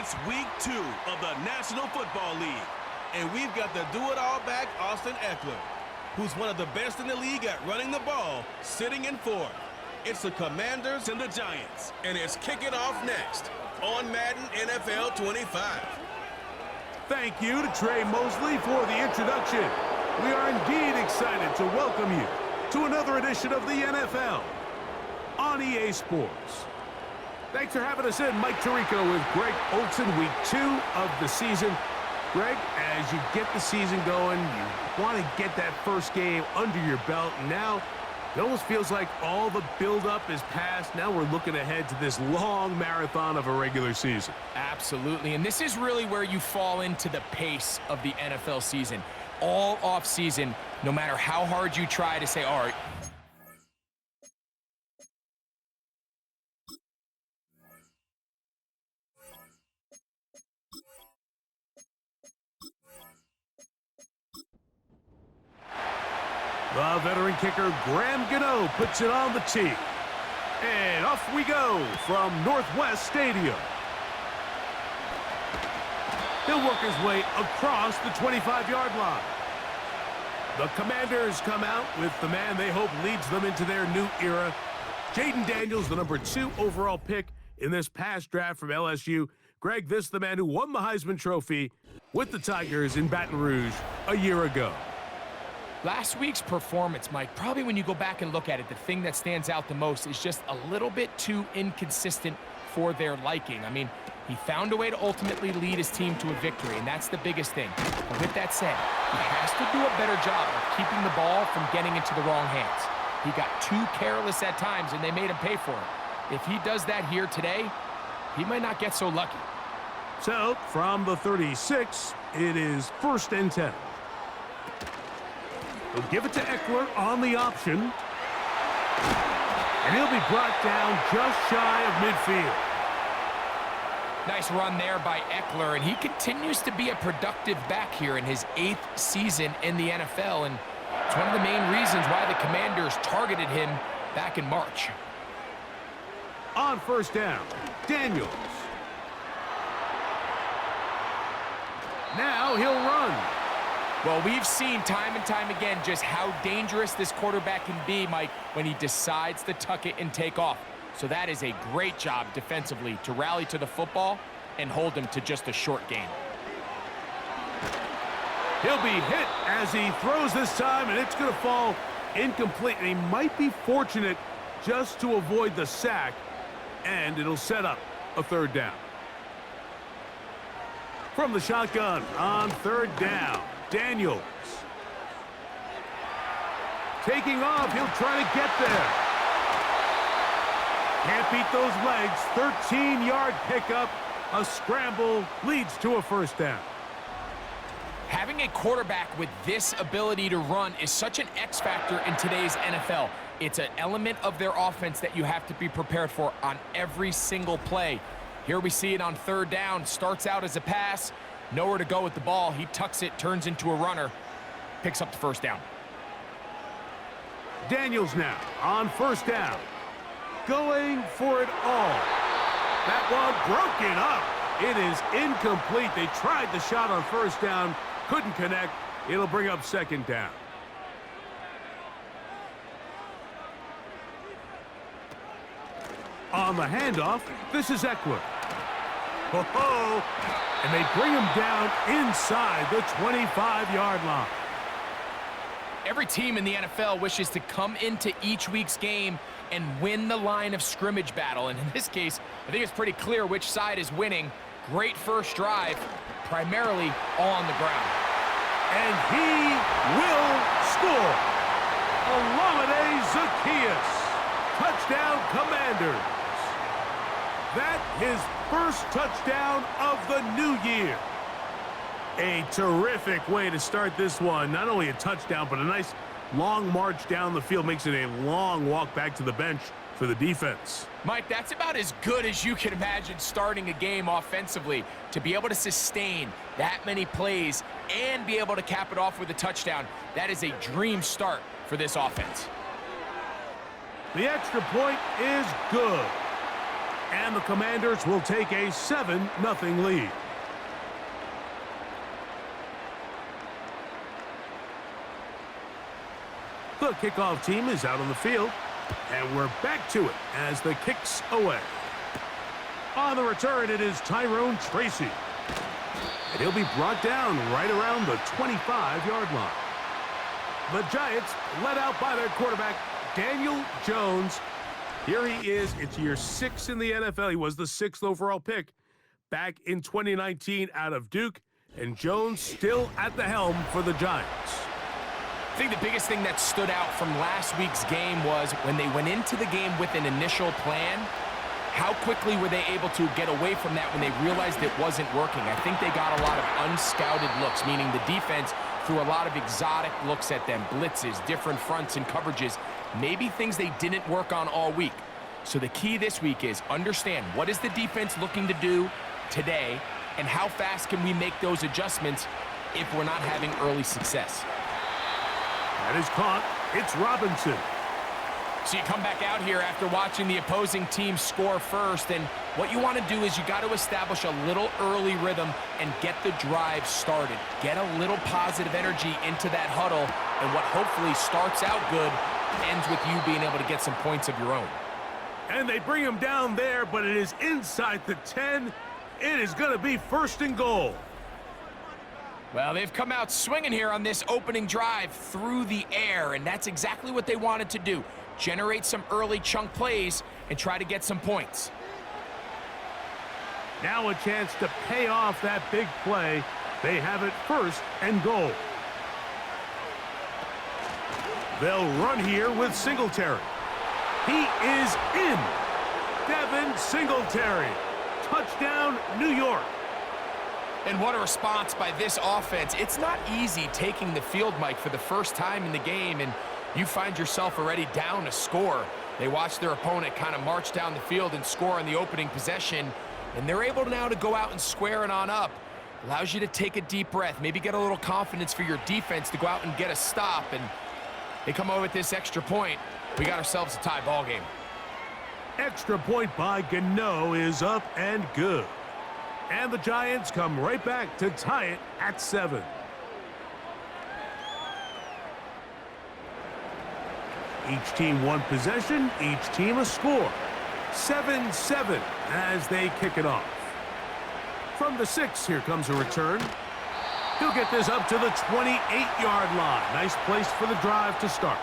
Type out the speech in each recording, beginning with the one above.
It's week 2 of the National Football League, and we've got the do-it-all back Austin Ekeler, who's one of the best in the league at running the ball, sitting in fourth. It's the Commanders and the Giants, and it's Kick It Off next on Madden NFL 25. Thank you to Trey Mosley for the introduction. We are indeed excited to welcome you to another edition of the NFL on EA Sports. Thanks for having us in. Mike Tirico with Greg Olson, week 2 of the season. Greg, as you get the season going, you want to get that first game under your belt. Now, it almost feels like all the build-up is past. Now we're looking ahead to this long marathon of a regular season. Absolutely, and this is really where you fall into the pace of the NFL season. All off-season, no matter how hard you try to say, all right, the veteran kicker, Graham Gano, puts it on the tee. And off we go from Northwest Stadium. He'll work his way across the 25-yard line. The Commanders come out with the man they hope leads them into their new era. Jaden Daniels, the number 2 overall pick in this past draft from LSU. Greg, this is the man who won the Heisman Trophy with the Tigers in Baton Rouge a year ago. last week's performance, Mike, probably when you go back and look at it, the thing that stands out the most is just a little bit too inconsistent for their liking. I mean, he found a way to ultimately lead his team to a victory, and that's the biggest thing. But with that said, he has to do a better job of keeping the ball from getting into the wrong hands. He got too careless at times, and they made him pay for it. If he does that here today, he might not get so lucky. So, from the 36, it is 1st and 10. He'll give it to Ekeler on the option. And he'll be brought down just shy of midfield. Nice run there by Ekeler, and he continues to be a productive back here in his 8th season in the NFL, and it's one of the main reasons why the Commanders targeted him back in March. On 1st down, Daniels. Now he'll run. Well, we've seen time and time again just how dangerous this quarterback can be, Mike, when he decides to tuck it and take off. So that is a great job defensively to rally to the football and hold him to just a short gain. He'll be hit as he throws this time, and it's going to fall incomplete. And he might be fortunate just to avoid the sack, and it'll set up a 3rd down. From the shotgun on 3rd down, Daniels. Taking off, he'll try to get there. Can't beat those legs. 13-yard pickup. A scramble leads to a 1st down. Having a quarterback with this ability to run is such an X factor in today's NFL. It's an element of their offense that you have to be prepared for on every single play. Here we see it on 3rd down. Starts out as a pass. Nowhere to go with the ball. He tucks it, turns into a runner. Picks up the 1st down. Daniels now on 1st down. Going for it all. That one broken up. It is incomplete. They tried the shot on 1st down. Couldn't connect. It'll bring up 2nd down. On the handoff, this is Ekeler. Ho-ho! And they bring him down inside the 25-yard line. Every team in the NFL wishes to come into each week's game and win the line of scrimmage battle. And in this case, I think it's pretty clear which side is winning. Great first drive, primarily on the ground. And he will score. Olamide Zaccheaus. Touchdown, Commanders. That his 1st touchdown of the new year. A terrific way to start this one. Not only a touchdown, but a nice long march down the field. Makes it a long walk back to the bench for the defense. Mike, that's about as good as you can imagine starting a game offensively. To be able to sustain that many plays and be able to cap it off with a touchdown, that is a dream start for this offense. The extra point is good. And the Commanders will take a 7-0 lead. The kickoff team is out on the field, and we're back to it as the kick's away. On the return, it is Tyrone Tracy. And he'll be brought down right around the 25-yard line. The Giants led out by their quarterback, Daniel Jones. Here he is. It's year 6 in the NFL. He was the 6th overall pick back in 2019 out of Duke. And Jones still at the helm for the Giants. I think the biggest thing that stood out from last week's game was when they went into the game with an initial plan, how quickly were they able to get away from that when they realized it wasn't working? I think they got a lot of unscouted looks, meaning the defense threw a lot of exotic looks at them, blitzes, different fronts and coverages, maybe things they didn't work on all week. So the key this week is understand what is the defense looking to do today and how fast can we make those adjustments if we're not having early success. That is caught. It's Robinson. So you come back out here after watching the opposing team score first, and what you want to do is you got to establish a little early rhythm and get the drive started. Get a little positive energy into that huddle, and what hopefully starts out good ends with you being able to get some points of your own. And they bring him down there, but it is inside the 10. It is going to be 1st and goal. Well, they've come out swinging here on this opening drive through the air, and that's exactly what they wanted to do. Generate some early chunk plays and try to get some points. Now a chance to pay off that big play. They have it 1st and goal. They'll run here with Singletary. He is in. Devin Singletary. Touchdown, New York. And what a response by this offense. It's not easy taking the field, Mike, for the first time in the game, and you find yourself already down a score. They watch their opponent kind of march down the field and score on the opening possession, and they're able now to go out and square it on up. Allows you to take a deep breath, maybe get a little confidence for your defense to go out and get a stop, and they come over with this extra point. We got ourselves a tie ball game. Extra point by Gano is up and good. And the Giants come right back to tie it at 7. Each team one possession, each team a score. 7-7 as they kick it off. From the 6, here comes a return. He'll get this up to the 28-yard line. Nice place for the drive to start.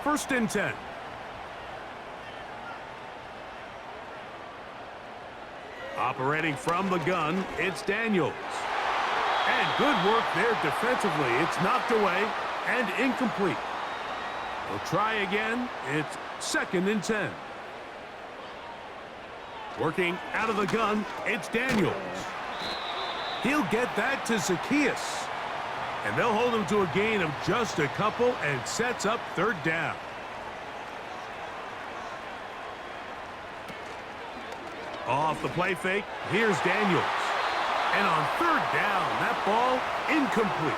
First and 10. Operating from the gun, it's Daniels. And good work there defensively. It's knocked away and incomplete. We'll try again. It's 2nd and 10. Working out of the gun, it's Daniels. He'll get that to Zacchaeus. And they'll hold him to a gain of just a couple and sets up 3rd down. Off the play fake, here's Daniels. And on 3rd down, that ball incomplete.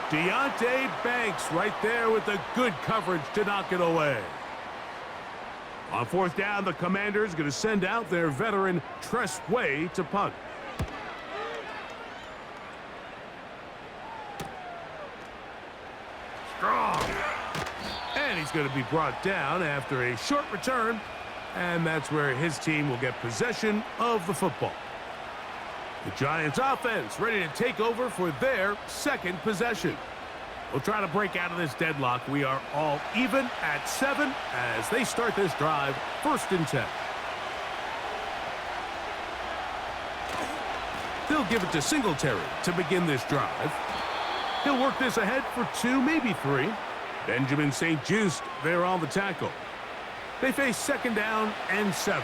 Deontay Banks right there with the good coverage to knock it away. On 4th down, the Commanders going to send out their veteran Tress Way to punt. Strong. And he's going to be brought down after a short return. And that's where his team will get possession of the football. The Giants offense ready to take over for their 2nd possession. We'll try to break out of this deadlock. We are all even at 7 as they start this drive, 1st and 10. They'll give it to Singletary to begin this drive. He'll work this ahead for 2, maybe 3. Benjamin St-Juste there on the tackle. They face 2nd down and 7.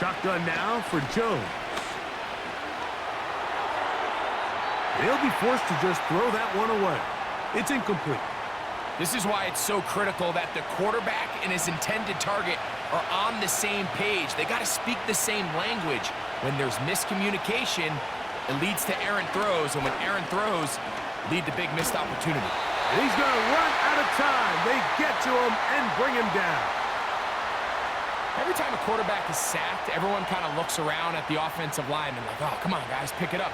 Shotgun now for Jones. They'll be forced to just throw that one away. It's incomplete. This is why it's so critical that the quarterback and his intended target are on the same page. They got to speak the same language. When there's miscommunication, it leads to errant throws, and when errant throws lead to big missed opportunity. And he's going to run out of time. They get to him and bring him down. Every time a quarterback is sacked, everyone kind of looks around at the offensive lineman like, oh, come on, guys, pick it up.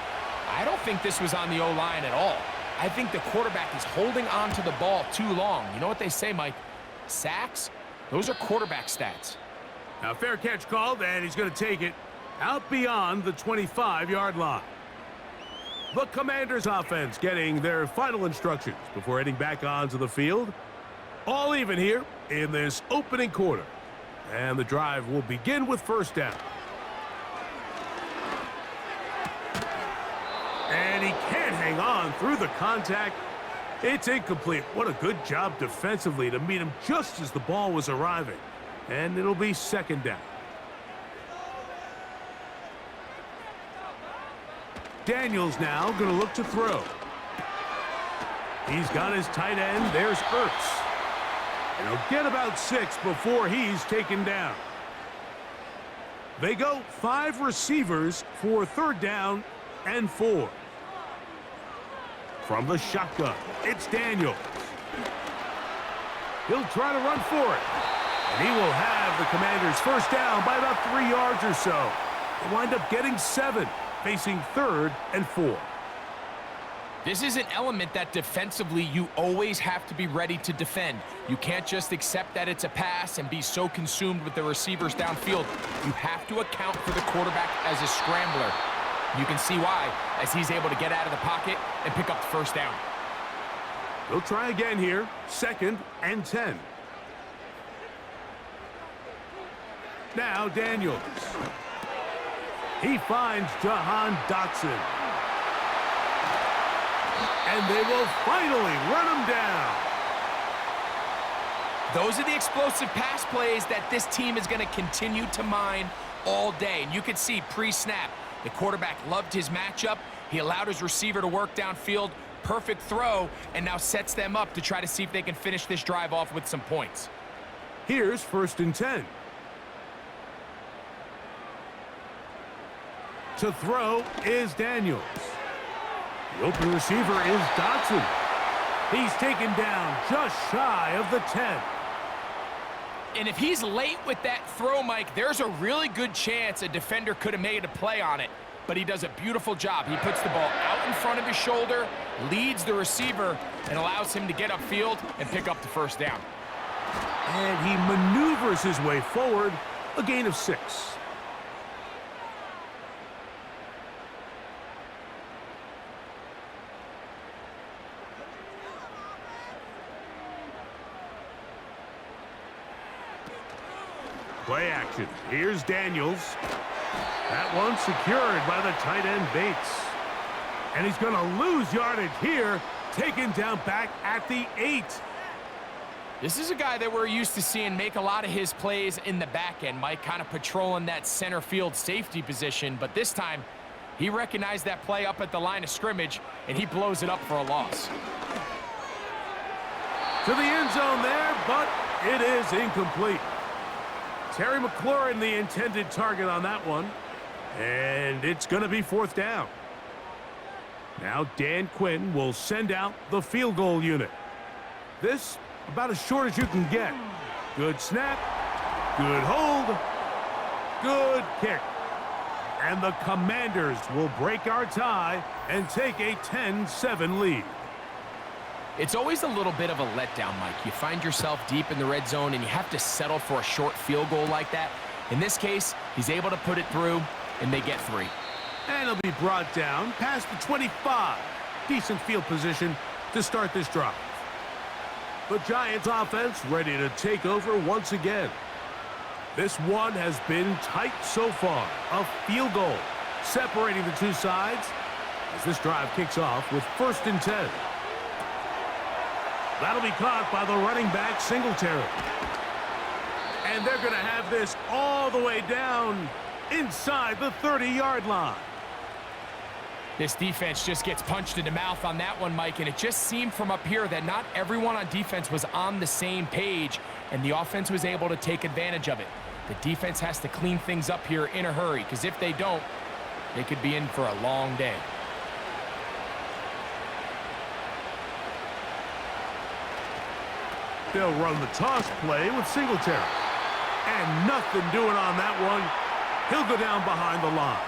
I don't think this was on the O-line at all. I think the quarterback is holding on to the ball too long. You know what they say, Mike? Sacks, those are quarterback stats. Now, fair catch called, and he's going to take it out beyond the 25-yard line. The Commanders' offense getting their final instructions before heading back onto the field. All even here in this opening quarter. And the drive will begin with first down. And he can't hang on through the contact. It's incomplete. What a good job defensively to meet him just as the ball was arriving. And it'll be second down. Daniels now going to look to throw. He's got his tight end. There's Ertz. And he'll get about 6 before he's taken down. They go 5 receivers for third down and 4. From the shotgun, it's Daniels. He'll try to run for it. And he will have the Commanders first down by about 3 yards or so. They'll wind up getting 7, facing third and 4. This is an element that defensively you always have to be ready to defend. You can't just accept that it's a pass and be so consumed with the receivers downfield. You have to account for the quarterback as a scrambler. You can see why, as he's able to get out of the pocket and pick up the first down. They'll try again here, second and 10. Now Daniels. He finds Jahan Dotson. And they will finally run him down. Those are the explosive pass plays that this team is going to continue to mine all day. And you can see pre-snap, the quarterback loved his matchup. He allowed his receiver to work downfield. Perfect throw, and now sets them up to try to see if they can finish this drive off with some points. Here's first and 10. To throw is Daniels. The open receiver is Dotson. He's taken down just shy of the 10. And if he's late with that throw, Mike, there's a really good chance a defender could have made a play on it. But he does a beautiful job. He puts the ball out in front of his shoulder, leads the receiver, and allows him to get upfield and pick up the first down. And he maneuvers his way forward, a gain of 6. Play action. Here's Daniels. That one secured by the tight end Bates. And he's going to lose yardage here, taken down back at the 8. This is a guy that we're used to seeing make a lot of his plays in the back end, Mike, kind of patrolling that center field safety position. But this time, he recognized that play up at the line of scrimmage, and he blows it up for a loss. To the end zone there, but it is incomplete. Terry McLaurin, the intended target on that one. And it's going to be fourth down. Now Dan Quinn will send out the field goal unit. This about as short as you can get. Good snap. Good hold. Good kick. And the Commanders will break our tie and take a 10-7 lead. It's always a little bit of a letdown, Mike. You find yourself deep in the red zone and you have to settle for a short field goal like that. In this case, he's able to put it through, and they get 3. And it'll be brought down past the 25. Decent field position to start this drive. The Giants offense ready to take over once again. This one has been tight so far. A field goal separating the two sides as this drive kicks off with first and 10. That'll be caught by the running back, Singletary. And they're going to have this all the way down inside the 30-yard line. This defense just gets punched in the mouth on that one, Mike, and it just seemed from up here that not everyone on defense was on the same page, and the offense was able to take advantage of it. The defense has to clean things up here in a hurry, because if they don't, they could be in for a long day. They'll run the toss play with Singletary. And nothing doing on that one. He'll go down behind the line.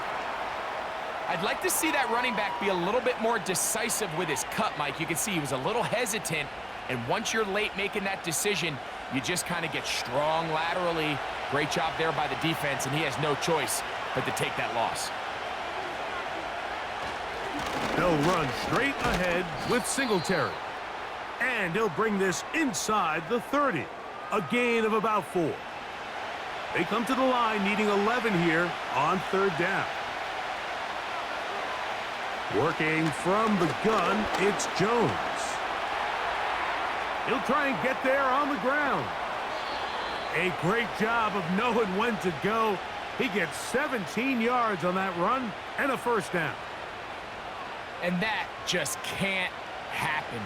I'd like to see that running back be a little bit more decisive with his cut, Mike. You can see he was a little hesitant, and once you're late making that decision, you just kind of get strong laterally. Great job there by the defense, and he has no choice but to take that loss. They'll run straight ahead with Singletary. And he'll bring this inside the 30. A gain of about 4. They come to the line needing 11 here on third down. Working from the gun, it's Jones. He'll try and get there on the ground. A great job of knowing when to go. He gets 17 yards on that run and a first down. And that just can't happen.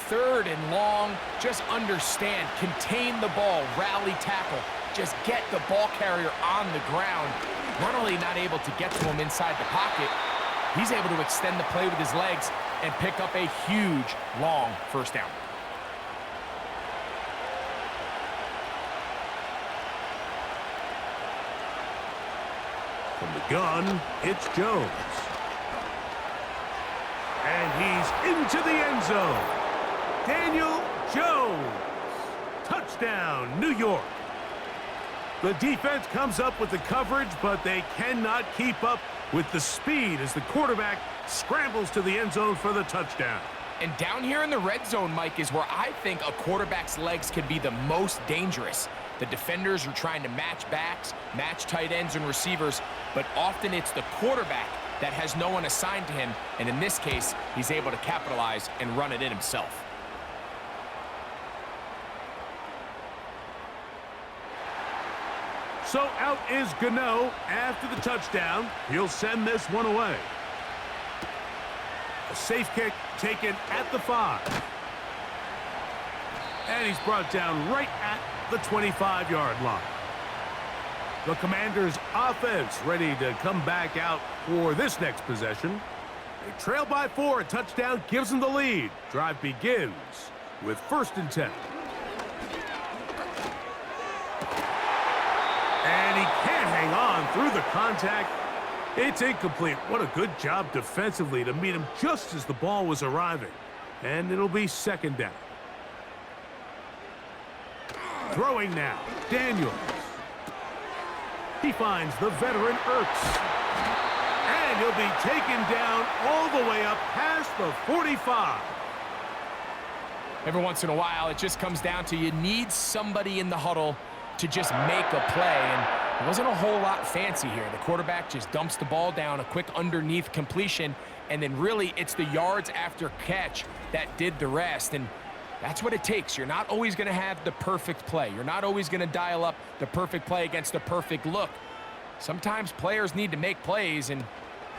Third and long, just understand, contain the ball, rally tackle, just get the ball carrier on the ground. Not only not able to get to him inside the pocket, he's able to extend the play with his legs and pick up a huge, long first down. From the gun, it's Jones. And he's into the end zone. Daniel Jones. Touchdown, New York. The defense comes up with the coverage, but they cannot keep up with the speed as the quarterback scrambles to the end zone for the touchdown. And down here in the red zone, Mike, is where I think a quarterback's legs can be the most dangerous. The defenders are trying to match backs, match tight ends and receivers, but often it's the quarterback that has no one assigned to him, and in this case, he's able to capitalize and run it in himself. So out is Gano after the touchdown. He'll send this one away. A safe kick taken at the 5. And he's brought down right at the 25-yard line. The Commanders' offense ready to come back out for this next possession. They trail by 4. A touchdown gives them the lead. Drive begins with 1st and 10. And he can't hang on through the contact. It's incomplete. What a good job defensively to meet him just as the ball was arriving. And it'll be 2nd down. Throwing now, Daniels. He finds the veteran Ertz. And he'll be taken down all the way up past the 45. Every once in a while, it just comes down to you need somebody in the huddle to just make a play, and it wasn't a whole lot fancy here. The quarterback just dumps the ball down, a quick underneath completion, and then really it's the yards after catch that did the rest, and that's what it takes. You're not always going to have the perfect play. You're not always going to dial up the perfect play against the perfect look. Sometimes players need to make plays, and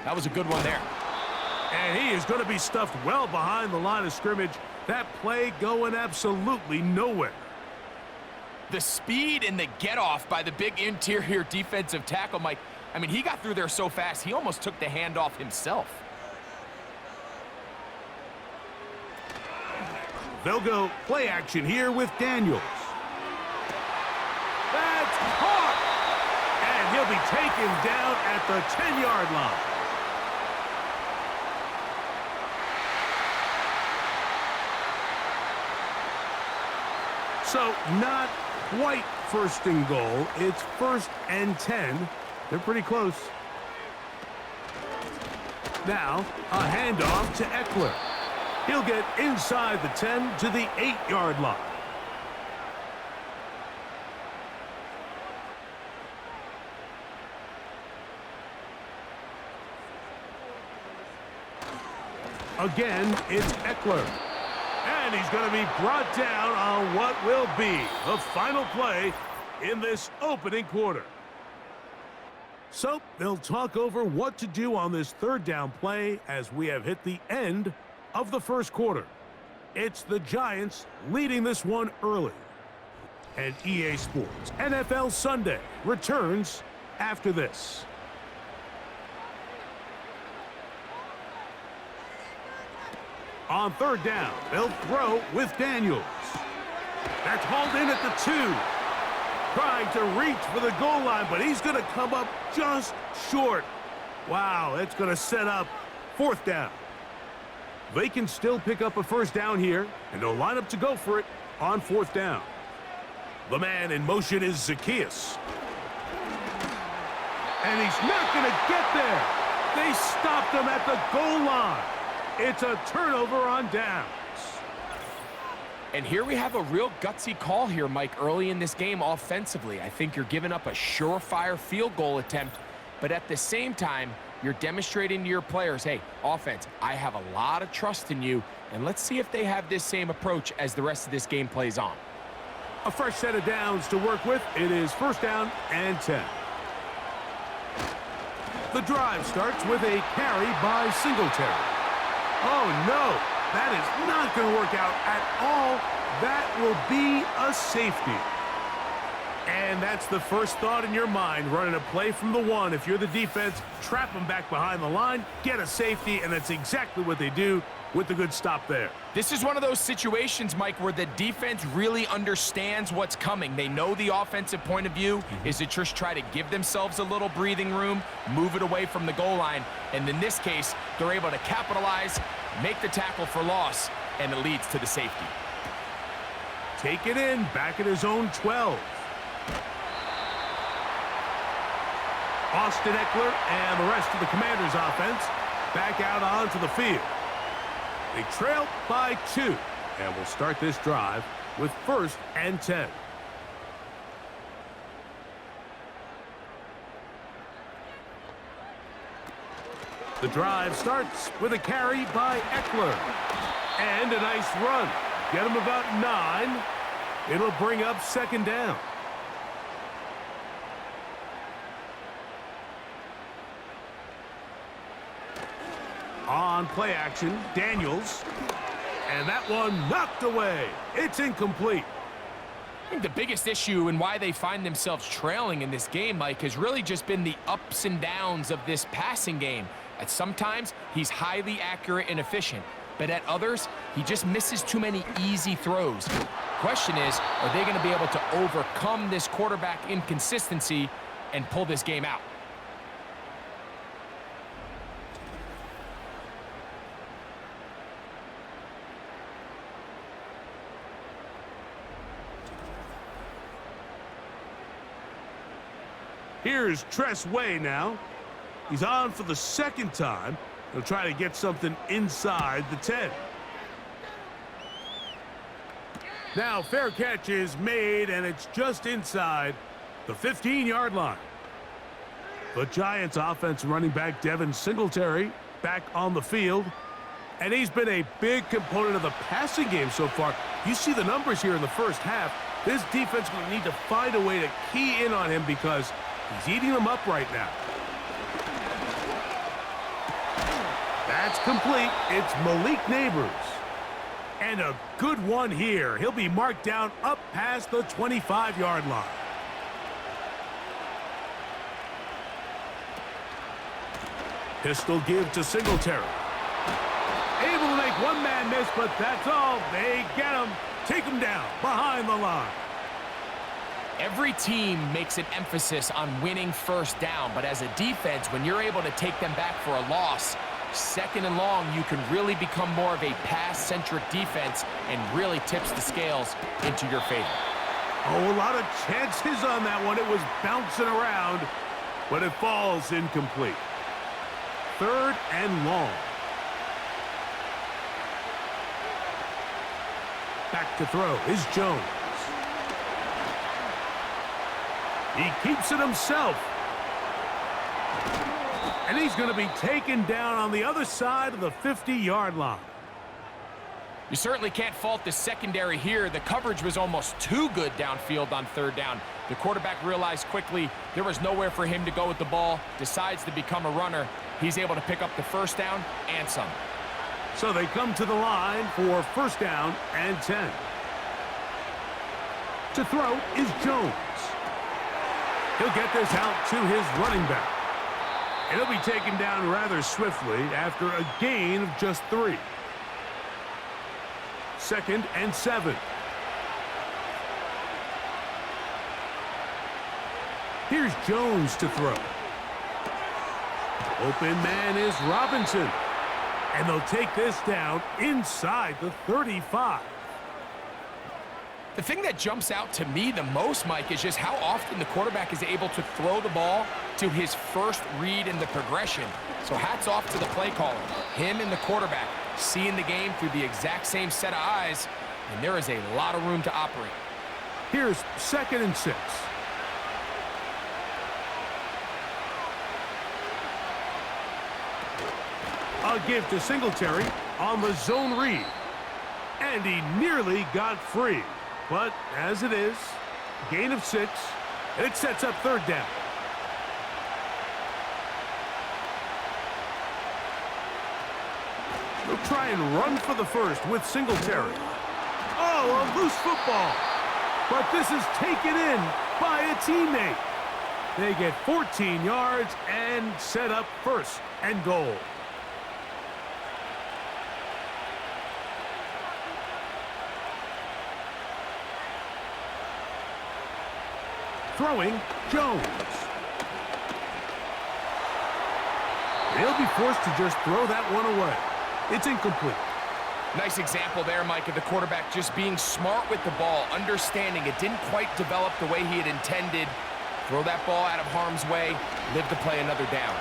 that was a good one there. And he is going to be stuffed well behind the line of scrimmage. That play going absolutely nowhere. The speed and the get-off by the big interior defensive tackle, Mike. I mean, he got through there so fast, he almost took the handoff himself. They'll go play action here with Daniels. That's caught! And he'll be taken down at the 10-yard line. So not quite 1st and goal. It's 1st and 10. They're pretty close. Now, a handoff to Eckler. He'll get inside the 10 to the 8-yard line. Again, it's Eckler. And he's going to be brought down on what will be the final play in this opening quarter. So they'll talk over what to do on this 3rd down play as we have hit the end of the 1st quarter. It's the Giants leading this one early. And EA Sports NFL Sunday returns after this. On third down, they'll throw with Daniels. That's hauled in at the 2. Trying to reach for the goal line, but he's going to come up just short. Wow, that's going to set up fourth down. They can still pick up a first down here, and they'll line up to go for it on fourth down. The man in motion is Zacchaeus. And he's not going to get there. They stopped him at the goal line. It's a turnover on downs. And here we have a real gutsy call here, Mike, early in this game offensively. I think you're giving up a surefire field goal attempt, but at the same time, you're demonstrating to your players, hey, offense, I have a lot of trust in you, and let's see if they have this same approach as the rest of this game plays on. A fresh set of downs to work with. It is first down and 10. The drive starts with a carry by Singletary. Oh, no. That is not going to work out at all. That will be a safety. And that's the first thought in your mind, running a play from the 1. If you're the defense, trap them back behind the line, get a safety, and that's exactly what they do with the good stop there. This is one of those situations, Mike, where the defense really understands what's coming. They know the offensive point of view is to just try to give themselves a little breathing room, move it away from the goal line, and in this case, they're able to capitalize, make the tackle for loss, and it leads to the safety. Take it in, back at his own 12. Austin Eckler and the rest of the Commanders' offense back out onto the field. They trail by 2, and will start this drive with first and 10. The drive starts with a carry by Eckler. And a nice run. Get him about 9. It'll bring up second down. On play action, Daniels. And that one knocked away. It's incomplete. I think the biggest issue and why they find themselves trailing in this game, Mike, has really just been the ups and downs of this passing game. At sometimes, he's highly accurate and efficient, but at others, he just misses too many easy throws. Question is, are they going to be able to overcome this quarterback inconsistency and pull this game out? Here's Tress Way now. He's on for the second time. He'll try to get something inside the 10. Now fair catch is made, and it's just inside the 15-yard line. The Giants offense running back Devin Singletary back on the field. And he's been a big component of the passing game so far. You see the numbers here in the first half. This defense will need to find a way to key in on him because he's eating them up right now. That's complete. It's Malik Neighbors. And a good one here. He'll be marked down up past the 25-yard line. Pistol give to Singletary. Able to make one man miss, but that's all. They get him. Take him down behind the line. Every team makes an emphasis on winning first down, but as a defense, when you're able to take them back for a loss, second and long, you can really become more of a pass-centric defense and really tips the scales into your favor. Oh, a lot of chances on that one. It was bouncing around, but it falls incomplete. Third and long. Back to throw is Jones. He keeps it himself. And he's going to be taken down on the other side of the 50-yard line. You certainly can't fault the secondary here. The coverage was almost too good downfield on third down. The quarterback realized quickly there was nowhere for him to go with the ball, decides to become a runner. He's able to pick up the first down and some. So they come to the line for first down and 10. To throw is Jones. He'll get this out to his running back. And he'll be taken down rather swiftly after a gain of just 3. 2nd and 7. Here's Jones to throw. Open man is Robinson. And they'll take this down inside the 35. The thing that jumps out to me the most, Mike, is just how often the quarterback is able to throw the ball to his first read in the progression. So hats off to the play caller. Him and the quarterback seeing the game through the exact same set of eyes, and there is a lot of room to operate. Here's 2nd and 6. A give to Singletary on the zone read. And he nearly got free. But as it is, gain of 6, and it sets up 3rd down. They'll try and run for the first with Singletary. Oh, a loose football. But this is taken in by a teammate. They get 14 yards and set up 1st and goal. Throwing, Jones. They'll be forced to just throw that one away. It's incomplete. Nice example there, Mike, of the quarterback just being smart with the ball, understanding it didn't quite develop the way he had intended. Throw that ball out of harm's way, live to play another down.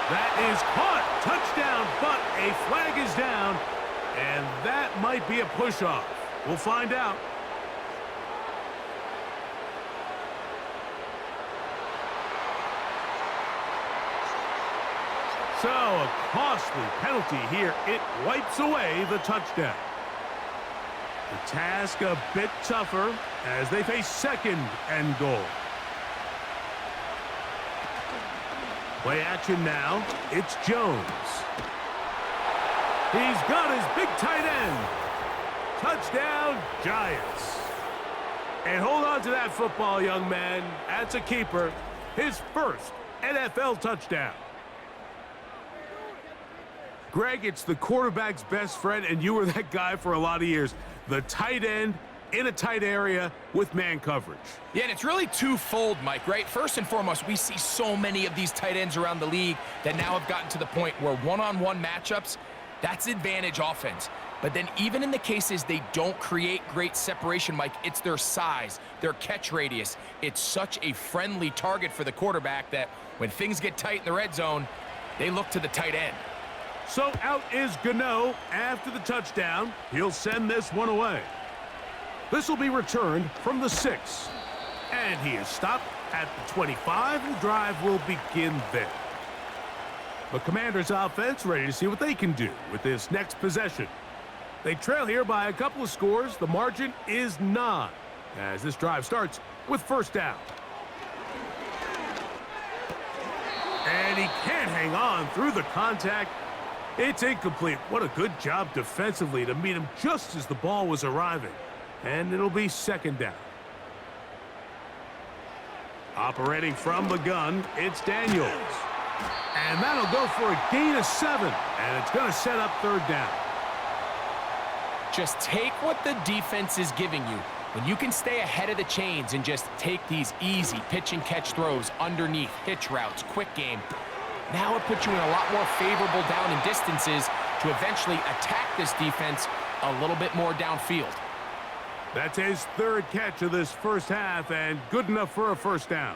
That is caught. Touchdown, but a flag is down, and that might be a push-off. We'll find out. So, a costly penalty here. It wipes away the touchdown. The task a bit tougher as they face 2nd and goal. Play action now. It's Jones. He's got his big tight end. Touchdown, Giants. And hold on to that football, young man. That's a keeper. His first NFL touchdown. Greg, it's the quarterback's best friend, and you were that guy for a lot of years. The tight end in a tight area with man coverage. Yeah, and it's really twofold, Mike, right? First and foremost, we see so many of these tight ends around the league that now have gotten to the point where one-on-one matchups, that's advantage offense. But then even in the cases they don't create great separation, Mike, it's their size, their catch radius. It's such a friendly target for the quarterback that when things get tight in the red zone, they look to the tight end. So out is Gano after the touchdown. He'll send this one away. This will be returned from the 6. And he is stopped at the 25. The drive will begin there. The Commanders' offense ready to see what they can do with this next possession. They trail here by a couple of scores. The margin is 9 as this drive starts with 1st down. And he can't hang on through the contact. It's incomplete. What a good job defensively to meet him just as the ball was arriving. And it'll be 2nd down. Operating from the gun, it's Daniels. And that'll go for a gain of 7. And it's going to set up 3rd down. Just take what the defense is giving you. When you can stay ahead of the chains and just take these easy pitch and catch throws underneath, hitch routes, quick game, now it puts you in a lot more favorable down and distances to eventually attack this defense a little bit more downfield. That's his 3rd catch of this first half and good enough for a 1st down.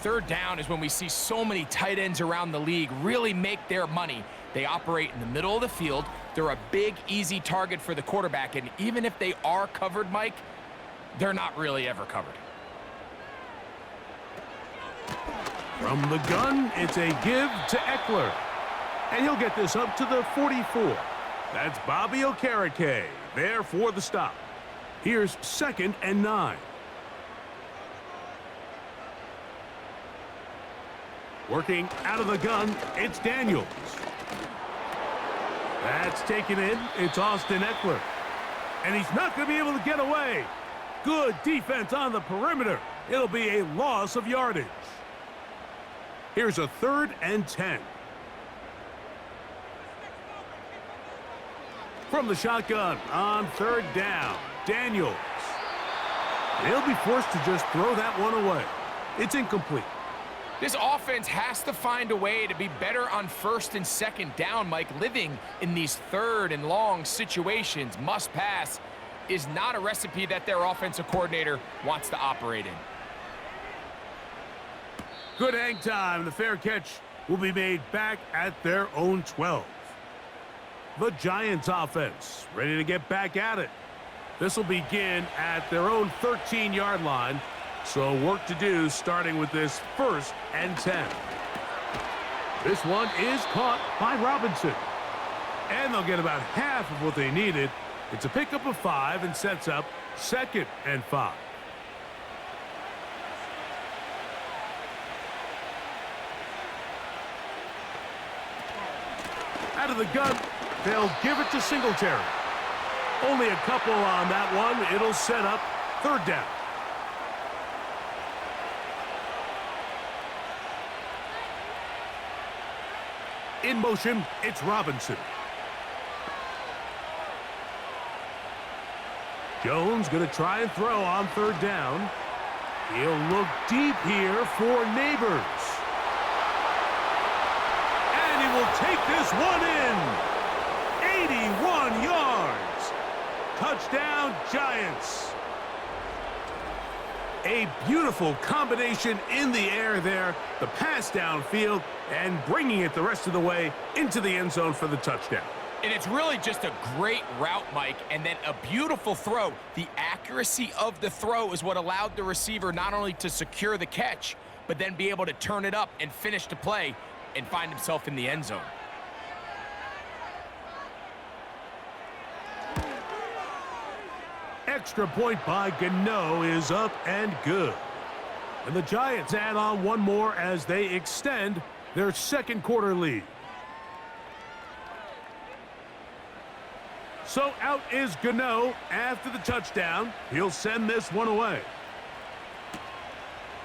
3rd down is when we see so many tight ends around the league really make their money. They operate in the middle of the field. They're a big, easy target for the quarterback, and even if they are covered, Mike, they're not really ever covered. From the gun, it's a give to Eckler. And he'll get this up to the 44. That's Bobby Okereke there for the stop. Here's 2nd and 9. Working out of the gun, it's Daniels. That's taken in. It's Austin Eckler. And he's not going to be able to get away. Good defense on the perimeter. It'll be a loss of yardage. Here's a 3rd and 10. From the shotgun on 3rd down, Daniels. They'll be forced to just throw that one away. It's incomplete. This offense has to find a way to be better on 1st and 2nd down, Mike. Living in these 3rd and long situations, must pass, is not a recipe that their offensive coordinator wants to operate in. Good hang time. The fair catch will be made back at their own 12. The Giants offense ready to get back at it. This will begin at their own 13-yard line. So work to do starting with this 1st and 10. This one is caught by Robinson. And they'll get about half of what they needed. It's a pickup of 5 and sets up 2nd and 5. Out of the gun, they'll give it to Singletary. Only a couple on that one. It'll set up 3rd down. In motion, it's Robinson. Jones going to try and throw on 3rd down. He'll look deep here for Neighbors. And he will take this one in. 81 yards. Touchdown, Giants. A beautiful combination in the air there. The pass downfield and bringing it the rest of the way into the end zone for the touchdown. And it's really just a great route, Mike, and then a beautiful throw. The accuracy of the throw is what allowed the receiver not only to secure the catch, but then be able to turn it up and finish the play and find himself in the end zone. Extra point by Gano is up and good. And the Giants add on one more as they extend their 2nd quarter lead. So out is Gano after the touchdown. He'll send this one away.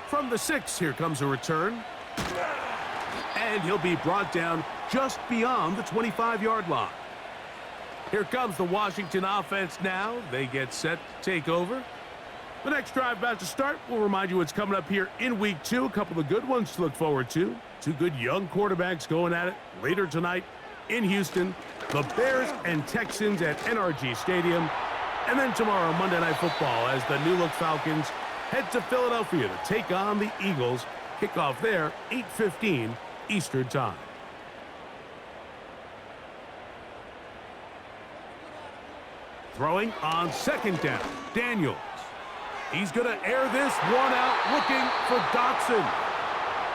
From the 6, here comes a return. And he'll be brought down just beyond the 25-yard line. Here comes the Washington offense now. They get set to take over. The next drive about to start. We'll remind you what's coming up here in week 2. A couple of good ones to look forward to. 2 good young quarterbacks going at it later tonight in Houston. The Bears and Texans at NRG Stadium. And then tomorrow, Monday Night Football, as the new-look Falcons head to Philadelphia to take on the Eagles. Kickoff there, 8:15 Eastern Time. Throwing on 2nd down, Daniels. He's going to air this one out, looking for Dotson.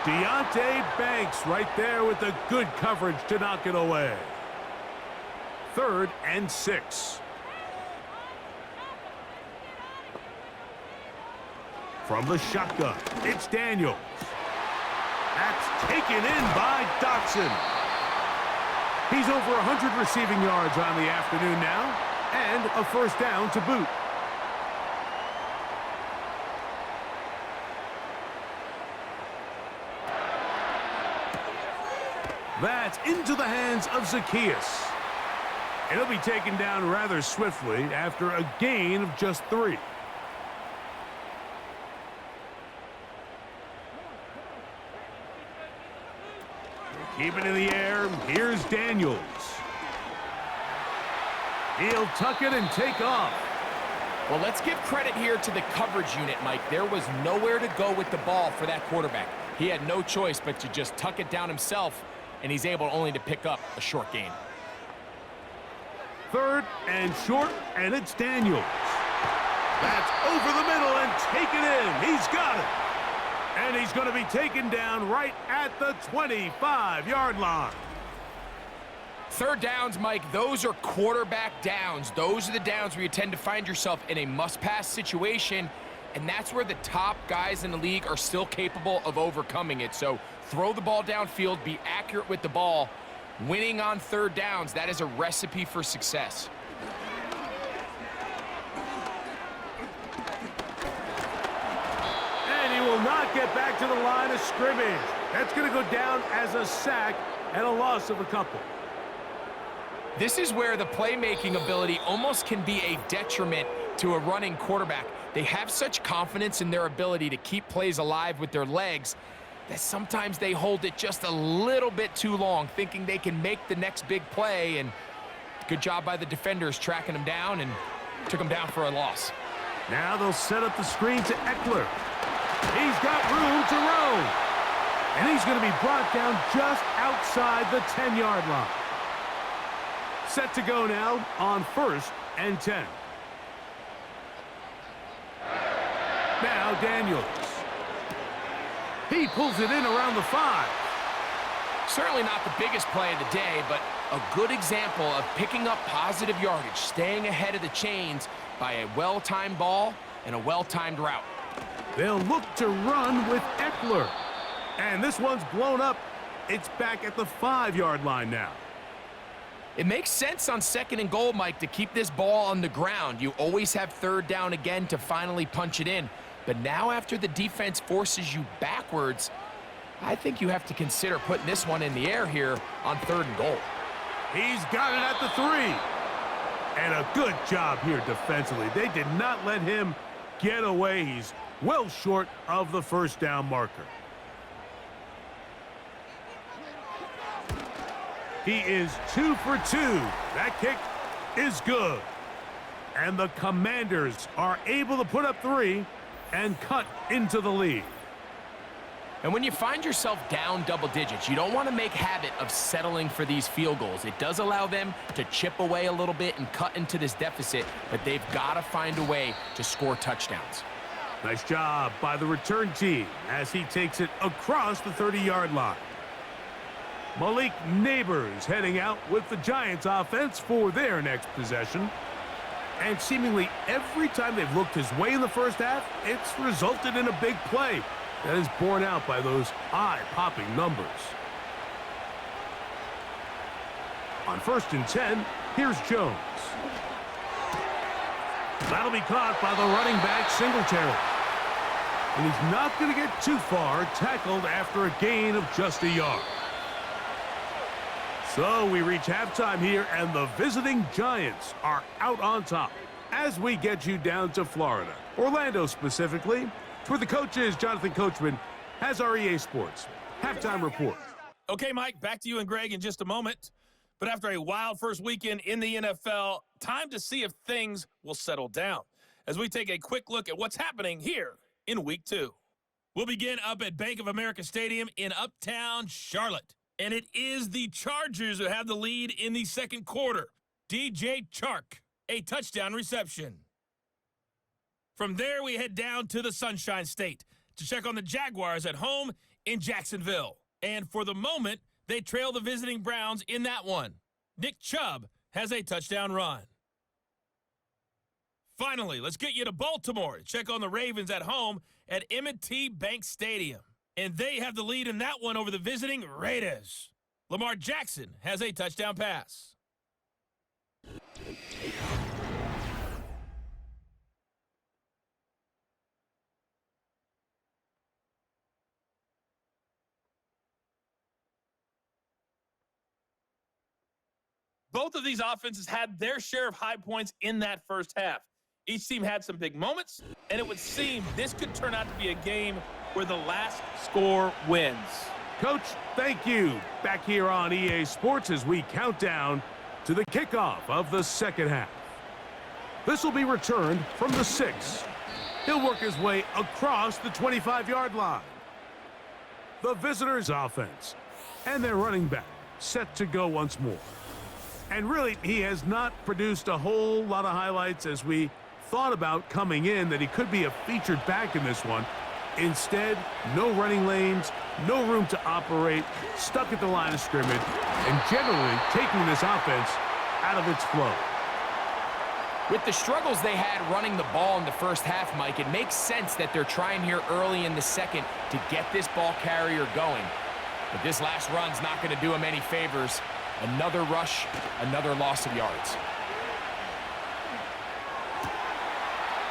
Deonte Banks right there with the good coverage to knock it away. 3rd and 6. From the shotgun, it's Daniels. That's taken in by Dotson. He's over 100 receiving yards on the afternoon now, and a 1st down to boot. That's into the hands of Zacchaeus. It'll be taken down rather swiftly after a gain of just 3. Keep it in the air. Here's Daniels. He'll tuck it and take off. Well, let's give credit here to the coverage unit, Mike. There was nowhere to go with the ball for that quarterback. He had no choice but to just tuck it down himself, and he's able only to pick up a short gain. 3rd and short, and it's Daniels. That's over the middle and taken in. He's got it. And he's going to be taken down right at the 25-yard line. 3rd downs, Mike, those are quarterback downs. Those are the downs where you tend to find yourself in a must-pass situation, and that's where the top guys in the league are still capable of overcoming it. So throw the ball downfield, be accurate with the ball. Winning on 3rd downs, that is a recipe for success. not get back to the line of scrimmage. That's going to go down as a sack and a loss of a couple. This is where the playmaking ability almost can be a detriment to a running quarterback. They have such confidence in their ability to keep plays alive with their legs that sometimes they hold it just a little bit too long, thinking they can make the next big play. And good job by the defenders tracking him down and took him down for a loss. Now they'll set up the screen to Eckler. He's got room to roam. And he's going to be brought down just outside the 10-yard line. Set to go now on 1st and 10. Now Daniels. He pulls it in around the 5. Certainly not the biggest play of the day, but a good example of picking up positive yardage, staying ahead of the chains by a well-timed ball and a well-timed route. They'll look to run with Eckler. And this one's blown up. It's back at the 5-yard line now. It makes sense on 2nd and goal, Mike, to keep this ball on the ground. You always have 3rd down again to finally punch it in. But now after the defense forces you backwards, I think you have to consider putting this one in the air here on 3rd and goal. He's got it at the 3. And a good job here defensively. They did not let him get away. He's well short of the 1st down marker. He is 2 for 2. That kick is good. And the Commanders are able to put up 3 and cut into the lead. And when you find yourself down double digits, you don't want to make habit of settling for these field goals. It does allow them to chip away a little bit and cut into this deficit, but they've got to find a way to score touchdowns. Nice job by the return team as he takes it across the 30-yard line. Malik Neighbors heading out with the Giants offense for their next possession. And seemingly every time they've looked his way in the first half, it's resulted in a big play that is borne out by those eye-popping numbers. On 1st and 10, here's Jones. That'll be caught by the running back, Singletary. And he's not going to get too far, tackled after a gain of just a yard. So we reach halftime here, and the visiting Giants are out on top as we get you down to Florida, Orlando specifically, where the coach is. Jonathan Coachman has our EA Sports halftime report. Okay, Mike, back to you and Greg in just a moment. But after a wild first weekend in the NFL, time to see if things will settle down as we take a quick look at what's happening here in Week 2. We'll begin up at Bank of America Stadium in Uptown Charlotte. And it is the Chargers who have the lead in the second quarter. DJ Chark, a touchdown reception. From there, we head down to the Sunshine State to check on the Jaguars at home in Jacksonville. And for the moment, they trail the visiting Browns in that one. Nick Chubb has a touchdown run. Finally, let's get you to Baltimore to check on the Ravens at home at M&T Bank Stadium. And they have the lead in that one over the visiting Raiders. Lamar Jackson has a touchdown pass. Both of these offenses had their share of high points in that first half. Each team had some big moments, and it would seem this could turn out to be a game where the last score wins. Coach, thank you. Back here on EA Sports as we count down to the kickoff of the second half. This will be returned from the 6. He'll work his way across the 25-yard line. The visitors' offense and their running back set to go once more. And really, he has not produced a whole lot of highlights as we thought about coming in that he could be a featured back in this one. Instead, no running lanes, no room to operate, stuck at the line of scrimmage, and generally taking this offense out of its flow. With the struggles they had running the ball in the first half, Mike, it makes sense that they're trying here early in the second to get this ball carrier going. But this last run's not going to do him any favors. Another rush, another loss of yards.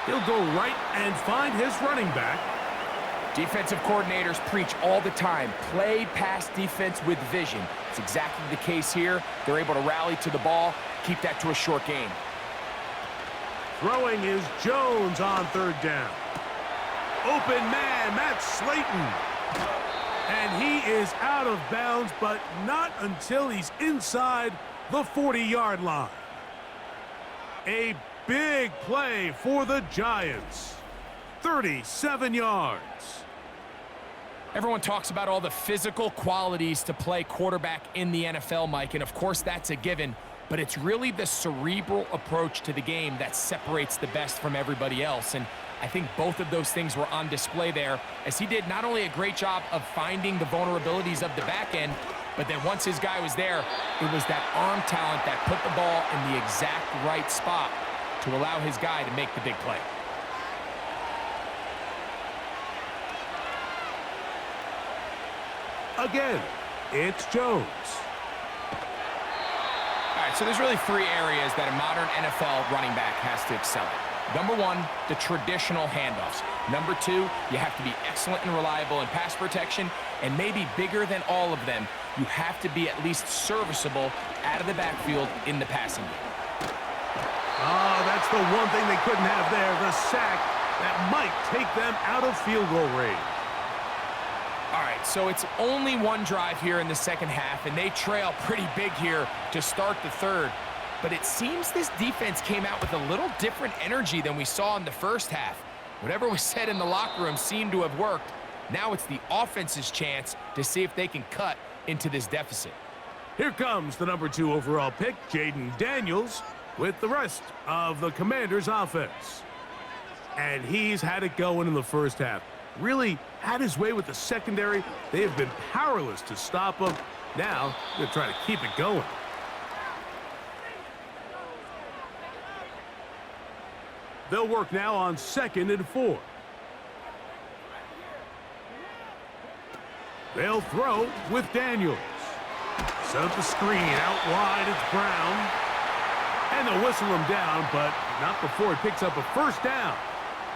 He'll go right and find his running back, Defensive coordinators preach all the time, play pass defense with vision. It's exactly the case here. They're able to rally to the ball, keep that to a short gain. Throwing is Jones on third down. Open man, that's Slayton. And he is out of bounds, but not until he's inside the 40-yard line. A big play for the Giants. 37 yards. Everyone talks about all the physical qualities to play quarterback in the NFL, Mike, and of course that's a given, but it's really the cerebral approach to the game that separates the best from everybody else, and I think both of those things were on display there, as he did not only a great job of finding the vulnerabilities of the back end, but then once his guy was there, it was that arm talent that put the ball in the exact right spot to allow his guy to make the big play. Again, it's Jones. All right, so there's really three areas that a modern NFL running back has to excel at. Number one, the traditional handoffs. Number two, you have to be excellent and reliable in pass protection, and maybe bigger than all of them, you have to be at least serviceable out of the backfield in the passing game. Oh, that's the one thing they couldn't have there, the sack that might take them out of field goal range. All right, so it's only one drive here in the second half, and they trail pretty big here to start the third. But it seems this defense came out with a little different energy than we saw in the first half. Whatever was said in the locker room seemed to have worked. Now it's the offense's chance to see if they can cut into this deficit. Here comes the number 2 overall pick, Jaden Daniels, with the rest of the Commanders' offense. And he's had it going in the first half. Really had his way with the secondary. They have been powerless to stop him. Now they're trying to keep it going. They'll work now on 2nd and 4. They'll throw with Daniels. Set up the screen out wide. It's Brown. And they'll whistle him down, but not before he picks up a first down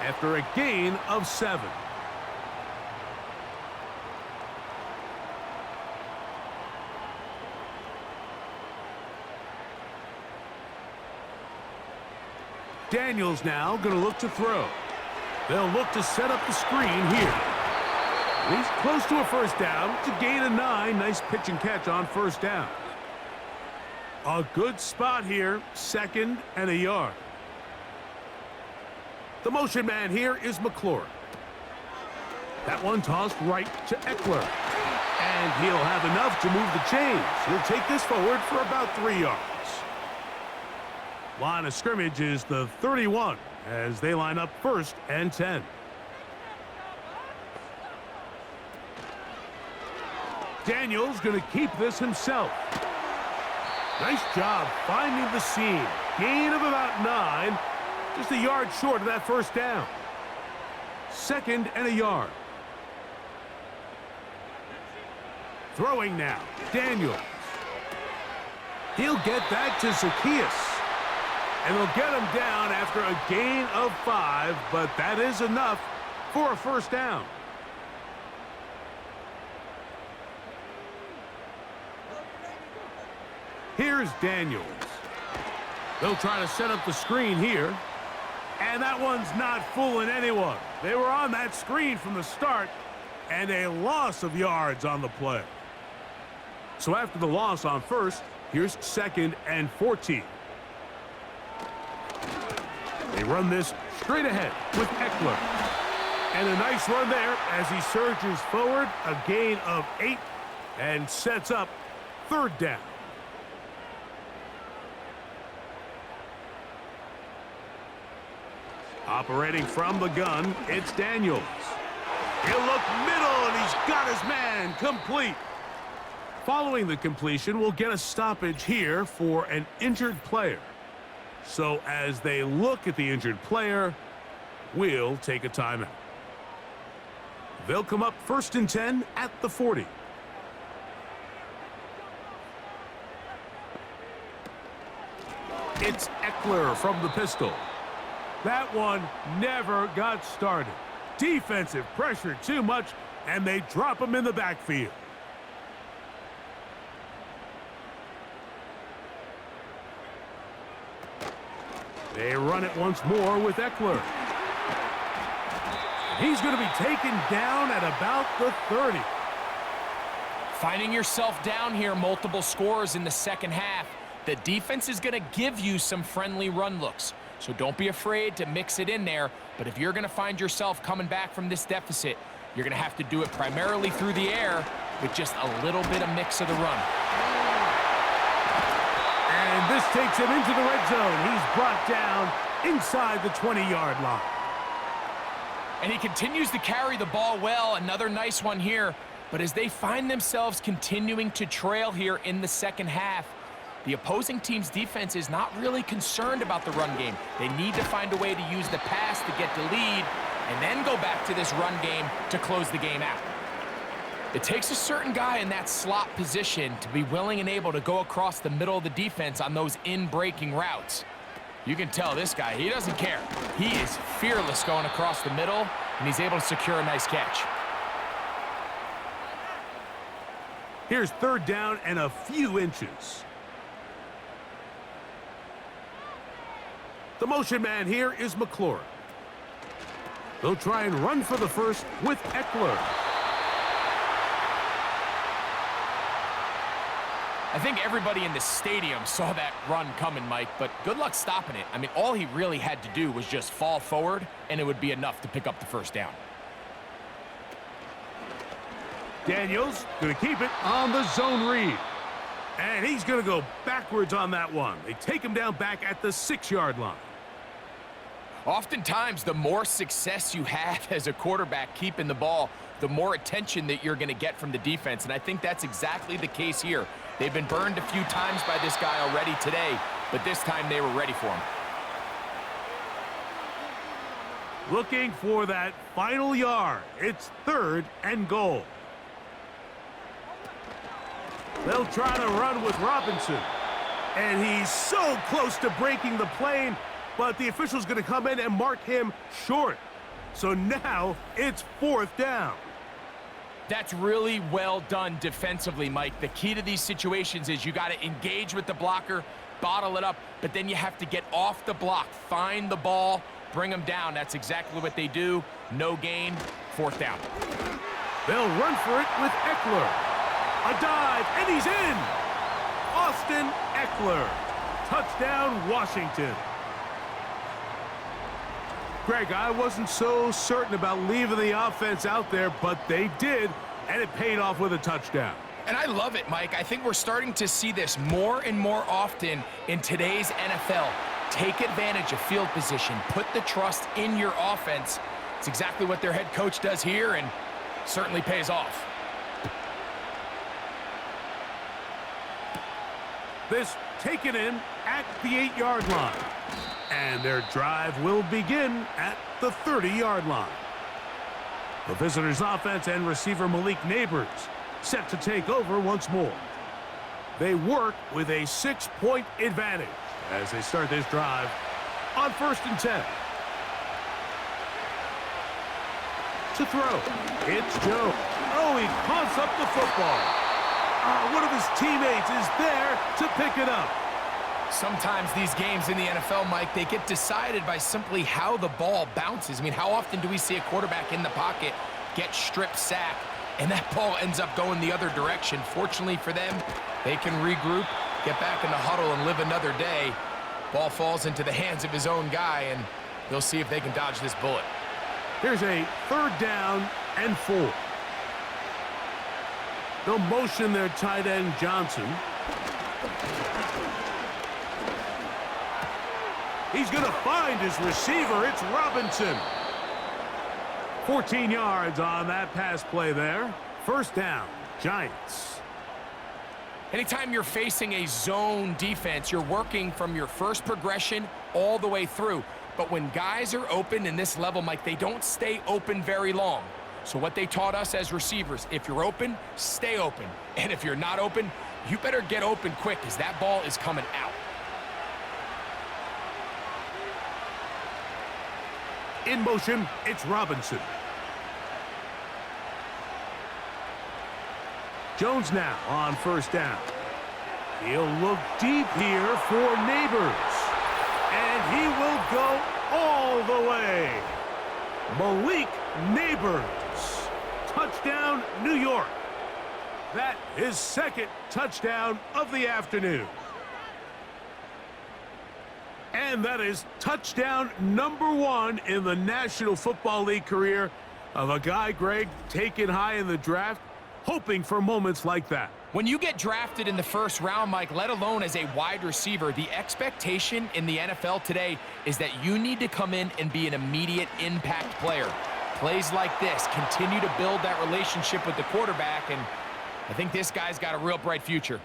after a gain of 7. Daniels now going to look to throw. They'll look to set up the screen here. He's close to a first down. It's a gain of 9. Nice pitch and catch on first down. A good spot here. 2nd and a yard. The motion man here is McLaurin. That one tossed right to Eckler. And he'll have enough to move the chains. He'll take this forward for about 3 yards. Line of scrimmage is the 31 as they line up 1st and 10. Daniels going to keep this himself. Nice job finding the seam. Gain of about 9. Just a yard short of that first down. 2nd and a yard. Throwing now. Daniels. He'll get that to Zacchaeus. And they'll get him down after a gain of 5, but that is enough for a first down. Here's Daniels. They'll try to set up the screen here. And that one's not fooling anyone. They were on that screen from the start, and a loss of yards on the play. So after the loss on 1st, here's 2nd and 14. They run this straight ahead with Eckler. And a nice run there as he surges forward. A gain of 8 and sets up 3rd down. Operating from the gun, it's Daniels. He'll look middle, and he's got his man complete. Following the completion, we'll get a stoppage here for an injured player. So as they look at the injured player, we'll take a timeout. They'll come up 1st and 10 at the 40. It's Eckler from the pistol. That one never got started. defensive pressure too much, and they drop him in the backfield. They run it once more with Eckler. He's going to be taken down at about the 30. Finding yourself down here, multiple scores in the second half. The defense is going to give you some friendly run looks. So don't be afraid to mix it in there. But if you're going to find yourself coming back from this deficit, you're going to have to do it primarily through the air with just a little bit of mix of the run. And this takes him into the red zone. He's brought down inside the 20-yard line. And he continues to carry the ball well. Another nice one here. But as they find themselves continuing to trail here in the second half, the opposing team's defense is not really concerned about the run game. They need to find a way to use the pass to get the lead and then go back to this run game to close the game out. It takes a certain guy in that slot position to be willing and able to go across the middle of the defense on those in-breaking routes. You can tell this guy, he doesn't care. He is fearless going across the middle, and he's able to secure a nice catch. Here's third down and a few inches. The motion man here is McLaurin. They'll try and run for the first with Eckler. I think everybody in the stadium saw that run coming, Mike, but good luck stopping it. I mean, all he really had to do was just fall forward, and it would be enough to pick up the first down. Daniels going to keep it on the zone read. And he's going to go backwards on that one. They take him down back at the 6-yard line. Oftentimes, the more success you have as a quarterback keeping the ball, the more attention that you're going to get from the defense. And I think that's exactly the case here. They've been burned a few times by this guy already today, but this time they were ready for him. Looking for that final yard. It's 3rd and goal. They'll try to run with Robinson. And he's so close to breaking the plane, but the official's going to come in and mark him short. So now it's 4th down. That's really well done defensively, Mike. The key to these situations is you got to engage with the blocker, bottle it up, but then you have to get off the block, find the ball, bring them down. That's exactly what they do. No gain, 4th down. They'll run for it with Eckler. A dive, and he's in! Austin Eckler. Touchdown, Washington. Greg, I wasn't so certain about leaving the offense out there, but they did, and it paid off with a touchdown. And I love it, Mike. I think we're starting to see this more and more often in today's NFL. Take advantage of field position. Put the trust in your offense. It's exactly what their head coach does here, and certainly pays off. This taken in at the 8-yard line. And their drive will begin at the 30-yard line. The visitors' offense and receiver Malik Neighbors set to take over once more. They work with a 6-point advantage as they start this drive on 1st and 10. To throw, it's Joe. Oh, he coughs up the football. One of his teammates is there to pick it up. Sometimes these games in the NFL, Mike, they get decided by simply how the ball bounces. I mean, how often do we see a quarterback in the pocket get strip sacked, and that ball ends up going the other direction? Fortunately for them, they can regroup, get back in the huddle, and live another day. Ball falls into the hands of his own guy, and they'll see if they can dodge this bullet. Here's a 3rd down and 4. They'll motion their tight end, Johnson. He's going to find his receiver. It's Robinson. 14 yards on that pass play there. 1st down, Giants. Anytime you're facing a zone defense, you're working from your first progression all the way through. But when guys are open in this level, Mike, they don't stay open very long. So what they taught us as receivers, if you're open, stay open. And if you're not open, you better get open quick because that ball is coming out. In motion, it's Robinson. Jones now on first down. He'll look deep here for Neighbors. And he will go all the way. Malik Neighbors. Touchdown, New York. That is second touchdown of the afternoon. And that is touchdown number 1 in the National Football League career of a guy, Greg, taken high in the draft, hoping for moments like that. When you get drafted in the first round, Mike, let alone as a wide receiver, the expectation in the NFL today is that you need to come in and be an immediate impact player. Plays like this continue to build that relationship with the quarterback, and I think this guy's got a real bright future.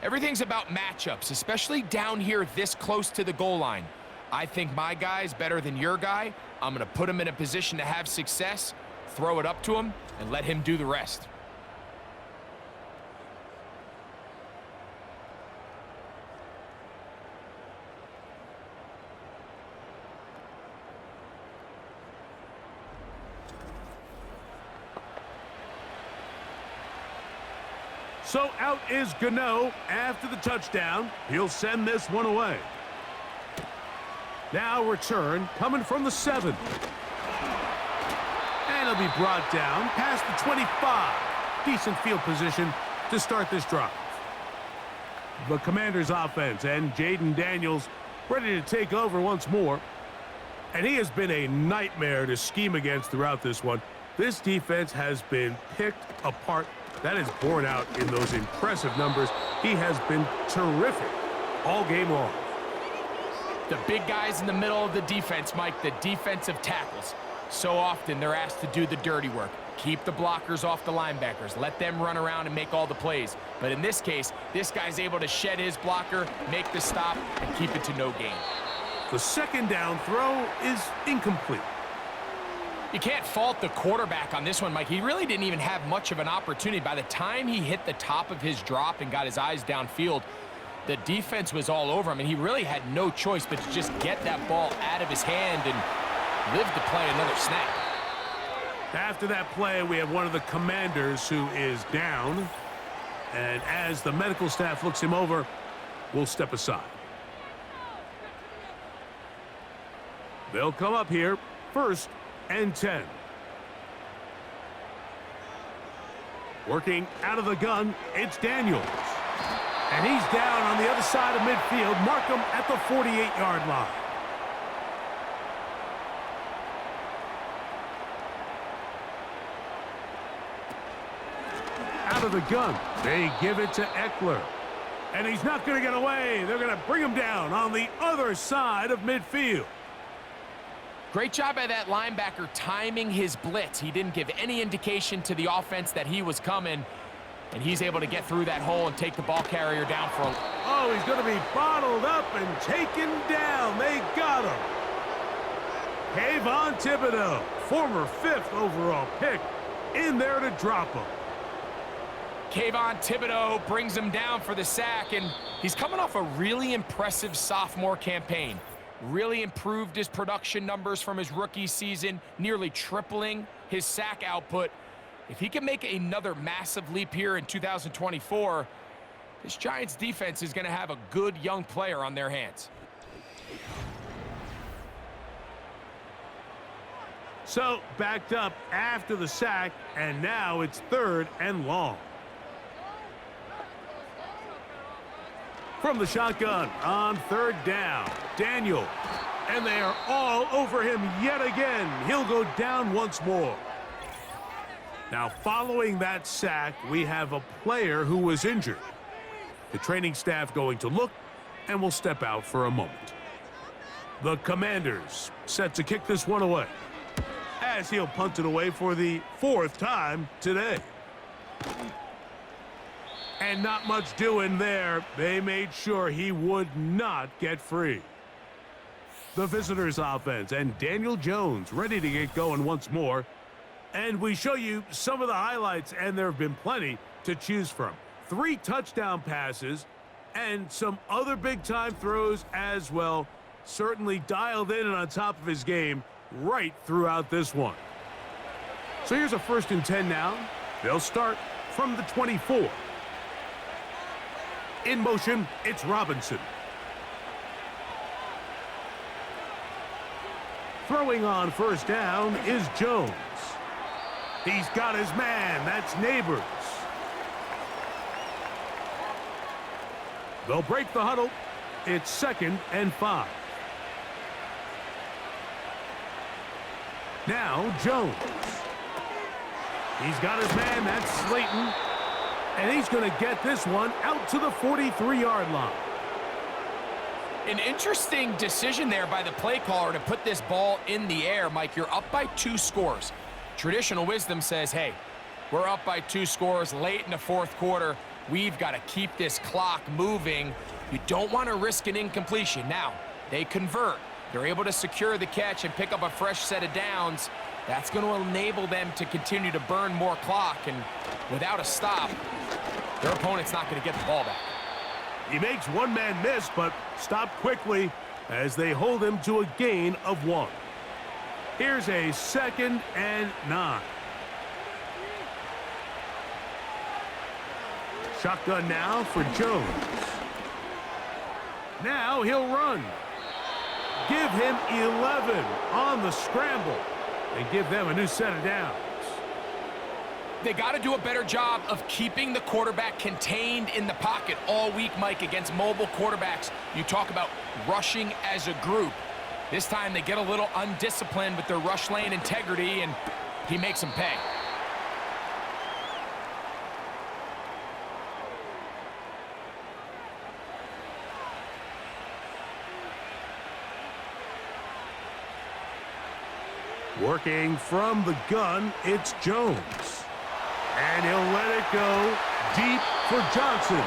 Everything's about matchups, especially down here this close to the goal line. I think my guy's better than your guy. I'm going to put him in a position to have success, throw it up to him, and let him do the rest. So out is Gano after the touchdown. He'll send this one away. Now return coming from the 7. And he'll be brought down past the 25. Decent field position to start this drive. The Commanders offense and Jaden Daniels ready to take over once more. And he has been a nightmare to scheme against throughout this one. This defense has been picked apart. That is borne out in those impressive numbers. He has been terrific all game long. The big guys in the middle of the defense, Mike, the defensive tackles. So often they're asked to do the dirty work. Keep the blockers off the linebackers. Let them run around and make all the plays. But in this case, this guy's able to shed his blocker, make the stop, and keep it to no gain. The second down throw is incomplete. You can't fault the quarterback on this one, Mike. He really didn't even have much of an opportunity. By the time he hit the top of his drop and got his eyes downfield, the defense was all over him, and he really had no choice but to just get that ball out of his hand and live to play another snap. After that play, we have one of the Commanders who is down. And as the medical staff looks him over, we'll step aside. They'll come up here first and 10. Working out of the gun, it's Daniels. And he's down on the other side of midfield. Mark him at the 48-yard line. Out of the gun, they give it to Eckler. And he's not going to get away. They're going to bring him down on the other side of midfield. Great job by that linebacker timing his blitz. He didn't give any indication to the offense that he was coming, and he's able to get through that hole and take the ball carrier down for a... Oh, he's going to be bottled up and taken down. They got him. Kayvon Thibodeau, former 5th overall pick, in there to drop him. Kayvon Thibodeau brings him down for the sack, and he's coming off a really impressive sophomore campaign. Really improved his production numbers from his rookie season, nearly tripling his sack output. If he can make another massive leap here in 2024, this Giants defense is going to have a good young player on their hands. So, backed up after the sack, and now it's 3rd and long. From the shotgun on 3rd down, Daniel. And they are all over him yet again. He'll go down once more. Now, following that sack, we have a player who was injured. The training staff going to look, and will step out for a moment. The Commanders set to kick this one away, as he'll punt it away for the 4th time today. And not much doing there. They made sure he would not get free. The visitors' offense and Daniel Jones ready to get going once more. And we show you some of the highlights, and there have been plenty to choose from. 3 touchdown passes and some other big-time throws as well. Certainly dialed in and on top of his game right throughout this one. So here's a 1st and 10 now. They'll start from the 24. In motion, it's Robinson. Throwing on first down is Jones. He's got his man. That's Neighbors. They'll break the huddle. It's 2nd and 5. Now Jones. He's got his man. That's Slayton. And he's going to get this one out to the 43-yard line. An interesting decision there by the play caller to put this ball in the air. Mike, you're up by 2 scores. Traditional wisdom says, hey, we're up by 2 scores late in the 4th quarter. We've got to keep this clock moving. You don't want to risk an incompletion. Now, they convert. They're able to secure the catch and pick up a fresh set of downs. That's going to enable them to continue to burn more clock. And without a stop, their opponent's not going to get the ball back. He makes one man miss, but stop quickly as they hold him to a gain of 1. Here's a 2nd and 9. Shotgun now for Jones. Now he'll run. Give him 11 on the scramble and give them a new set of downs. They got to do a better job of keeping the quarterback contained in the pocket all week, Mike, against mobile quarterbacks. You talk about rushing as a group. This time they get a little undisciplined with their rush lane integrity, and he makes them pay. Working from the gun, it's Jones. And he'll let it go deep for Johnson.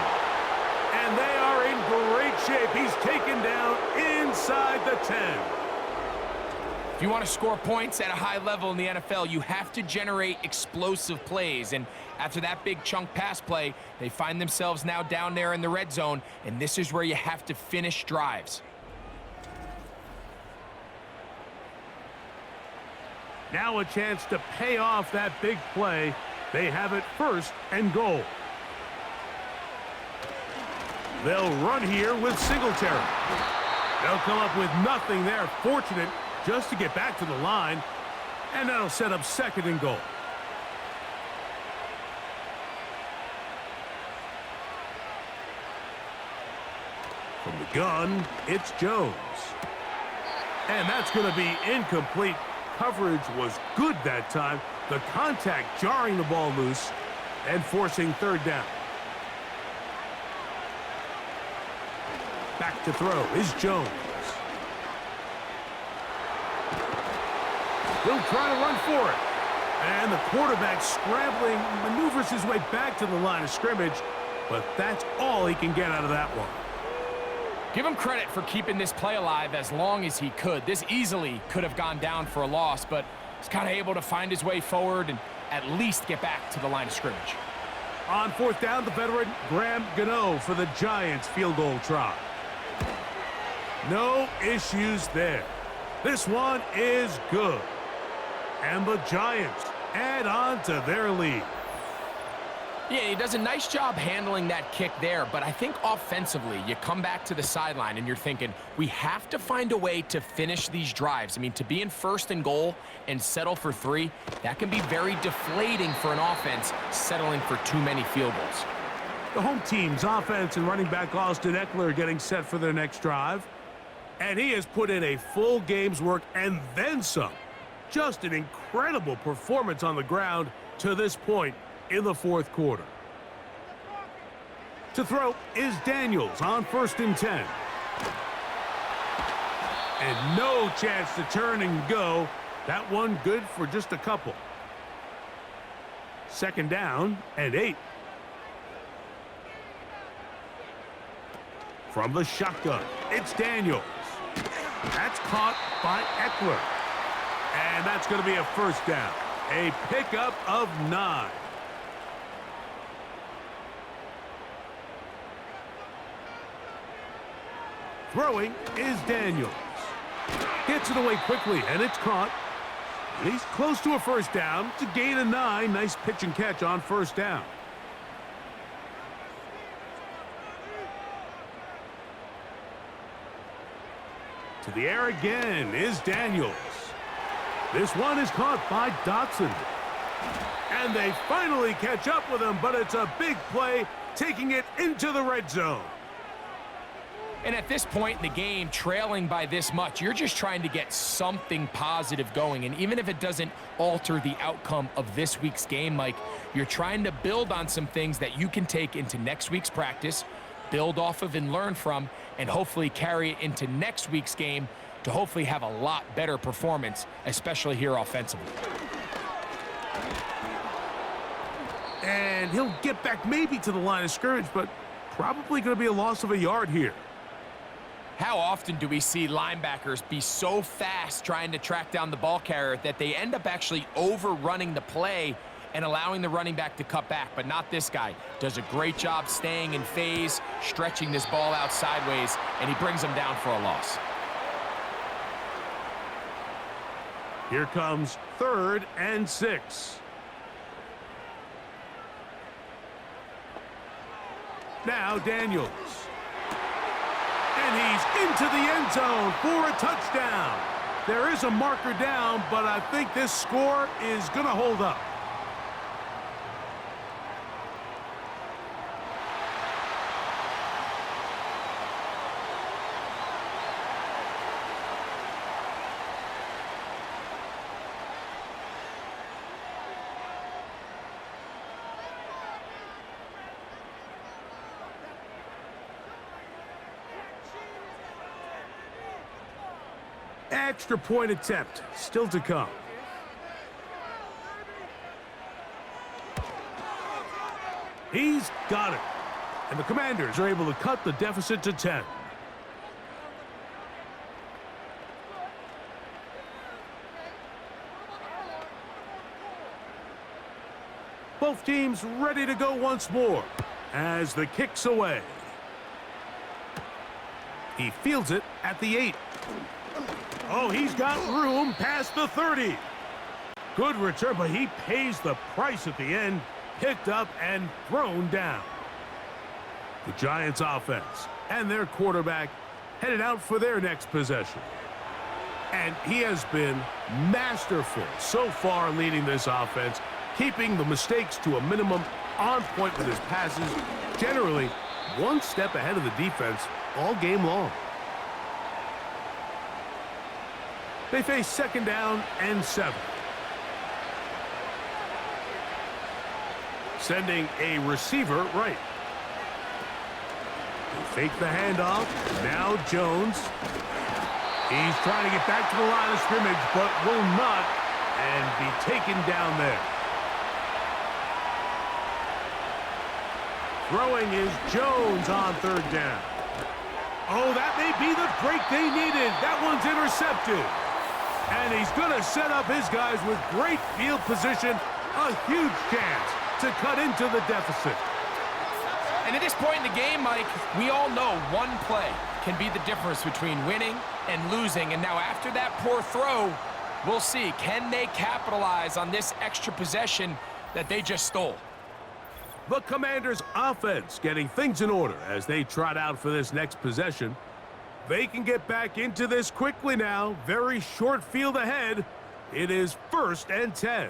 And they are in great shape. He's taken down inside the 10. If you want to score points at a high level in the NFL, you have to generate explosive plays. And after that big chunk pass play, they find themselves now down there in the red zone. And this is where you have to finish drives. Now a chance to pay off that big play. They have it 1st and goal. They'll run here with Singletary. They'll come up with nothing there. Fortunate just to get back to the line. And that'll set up 2nd and goal. From the gun, it's Jones. And that's going to be incomplete. Coverage was good that time. The contact jarring the ball loose and forcing 3rd down. Back to throw is Jones. He'll try to run for it. And the quarterback scrambling, maneuvers his way back to the line of scrimmage, but that's all he can get out of that one. Give him credit for keeping this play alive as long as he could. This easily could have gone down for a loss, but he's kind of able to find his way forward and at least get back to the line of scrimmage. On 4th down, the veteran Graham Gano for the Giants field goal try. No issues there. This one is good. And the Giants add on to their lead. Yeah, he does a nice job handling that kick there, but I think offensively, you come back to the sideline and you're thinking, we have to find a way to finish these drives. I mean, to be in 1st and goal and settle for 3, that can be very deflating for an offense settling for too many field goals. The home team's offense and running back Austin Eckler getting set for their next drive. And he has put in a full game's work and then some. Just an incredible performance on the ground to this point in the 4th quarter. To throw is Daniels on 1st and 10. And no chance to turn and go. That one good for just a couple. 2nd down and 8. From the shotgun, it's Daniels. That's caught by Eckler. And that's going to be a 1st down. A pickup of 9. Throwing is Daniels. Gets it away quickly, and it's caught. He's close to a 1st down. It's a gain of 9. Nice pitch and catch on 1st down. To the air again is Daniels. This one is caught by Dotson. And they finally catch up with him, but it's a big play, taking it into the red zone. And at this point in the game, trailing by this much, you're just trying to get something positive going. And even if it doesn't alter the outcome of this week's game, Mike, you're trying to build on some things that you can take into next week's practice, build off of and learn from, and hopefully carry it into next week's game to hopefully have a lot better performance, especially here offensively. And he'll get back maybe to the line of scrimmage, but probably going to be a loss of a yard here. How often do we see linebackers be so fast trying to track down the ball carrier that they end up actually overrunning the play and allowing the running back to cut back? But not this guy. Does a great job staying in phase, stretching this ball out sideways, and he brings him down for a loss. Here comes 3rd and 6. Now Daniels. And he's into the end zone for a touchdown. There is a marker down, but I think this score is going to hold up. Extra point attempt still to come. He's got it. And the Commanders are able to cut the deficit to 10. Both teams ready to go once more as the kick's away. He fields it at the 8. Oh, he's got room past the 30. Good return, but he pays the price at the end. Picked up and thrown down. The Giants offense and their quarterback headed out for their next possession. And he has been masterful so far leading this offense, keeping the mistakes to a minimum, on point with his passes, generally one step ahead of the defense all game long. They face 2nd down and 7. Sending a receiver right. They fake the handoff. Now Jones. He's trying to get back to the line of scrimmage, but will not, and be taken down there. Throwing is Jones on 3rd down. Oh, that may be the break they needed. That one's intercepted. And he's going to set up his guys with great field position. A huge chance to cut into the deficit. And at this point in the game, Mike, we all know one play can be the difference between winning and losing. And now after that poor throw, we'll see. Can they capitalize on this extra possession that they just stole? The Commanders' offense getting things in order as they trot out for this next possession. They can get back into this quickly now. Very short field ahead. It is 1st and 10.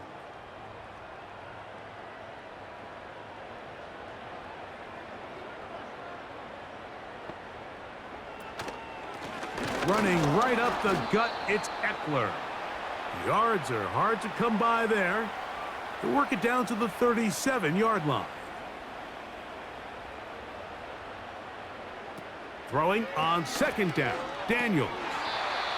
Running right up the gut, it's Eckler. Yards are hard to come by there. They work it down to the 37-yard line. Throwing on 2nd down, Daniels.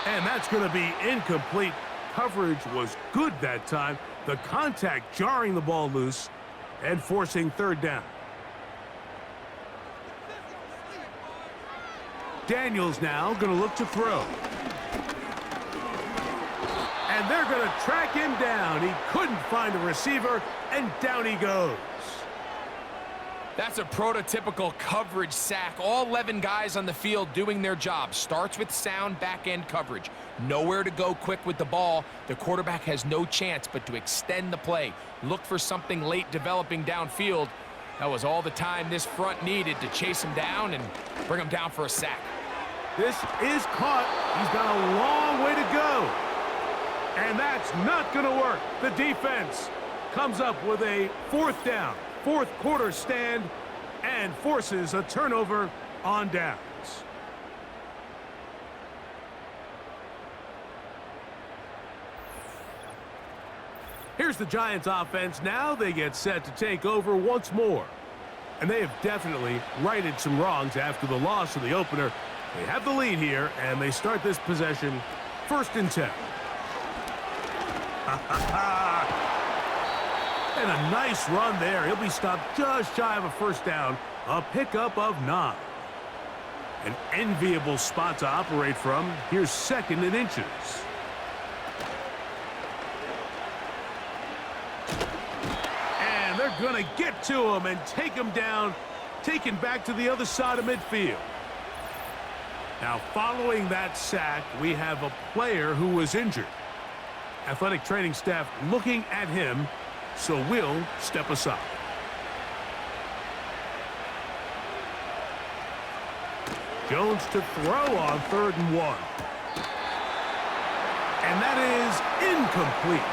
And that's going to be incomplete. Coverage was good that time. The contact jarring the ball loose and forcing 3rd down. Daniels now going to look to throw. And they're going to track him down. He couldn't find a receiver, and down he goes. That's a prototypical coverage sack. All 11 guys on the field doing their job. Starts with sound back-end coverage. Nowhere to go quick with the ball. The quarterback has no chance but to extend the play. Look for something late developing downfield. That was all the time this front needed to chase him down and bring him down for a sack. This is caught. He's got a long way to go. And that's not going to work. The defense comes up with a fourth down, fourth quarter stand, and forces a turnover on downs. Here's the Giants offense. Now they get set to take over once more. And they have definitely righted some wrongs after the loss of the opener. They have the lead here, and they start this possession 1st and 10. And a nice run there. He'll be stopped just shy of a first down. A pickup of 9. An enviable spot to operate from. Here's 2nd and inches. And they're going to get to him and take him down, taken back to the other side of midfield. Now, following that sack, we have a player who was injured. Athletic training staff looking at him, so we'll step aside. Jones to throw on 3rd and 1. And that is incomplete.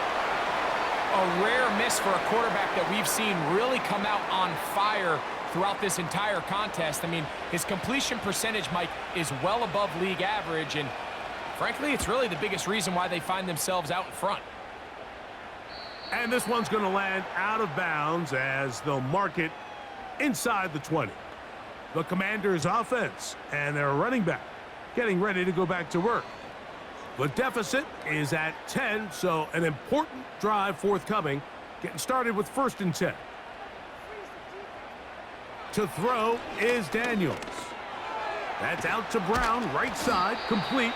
A rare miss for a quarterback that we've seen really come out on fire throughout this entire contest. I mean, his completion percentage, Mike, is well above league average, and frankly, it's really the biggest reason why they find themselves out in front. And this one's going to land out of bounds as they'll mark it inside the 20. The Commanders' offense and their running back getting ready to go back to work. The deficit is at 10, so an important drive forthcoming. Getting started with 1st and 10. To throw is Daniels. That's out to Brown, right side, complete.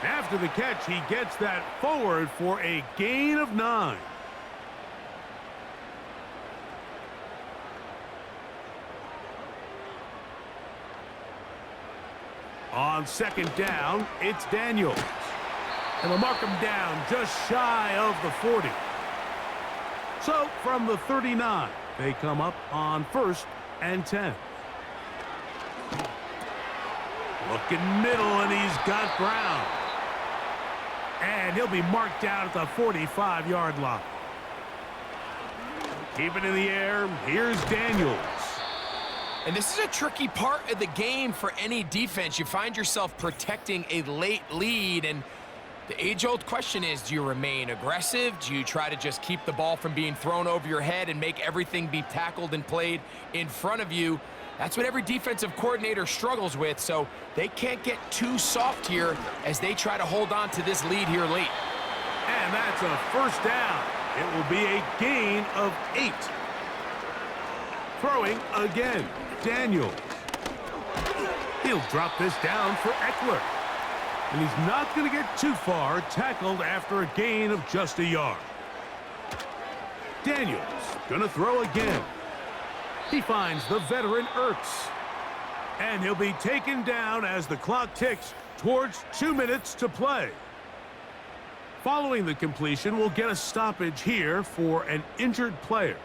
After the catch, he gets that forward for a gain of 9. On 2nd down, it's Daniels. And they'll mark him down just shy of the 40. So, from the 39, they come up on 1st and 10. Looking middle, and he's got Brown. And he'll be marked down at the 45-yard line. Keep it in the air. Here's Daniels. And this is a tricky part of the game for any defense. You find yourself protecting a late lead, and the age-old question is, do you remain aggressive? Do you try to just keep the ball from being thrown over your head and make everything be tackled and played in front of you? That's what every defensive coordinator struggles with, so they can't get too soft here as they try to hold on to this lead here late. And that's a 1st down. It will be a gain of 8. Throwing again, Daniels. He'll drop this down for Eckler. And he's not going to get too far, tackled after a gain of just a yard. Daniels going to throw again. He finds the veteran Ertz. And he'll be taken down as the clock ticks towards 2 minutes to play. Following the completion, we'll get a stoppage here for an injured player.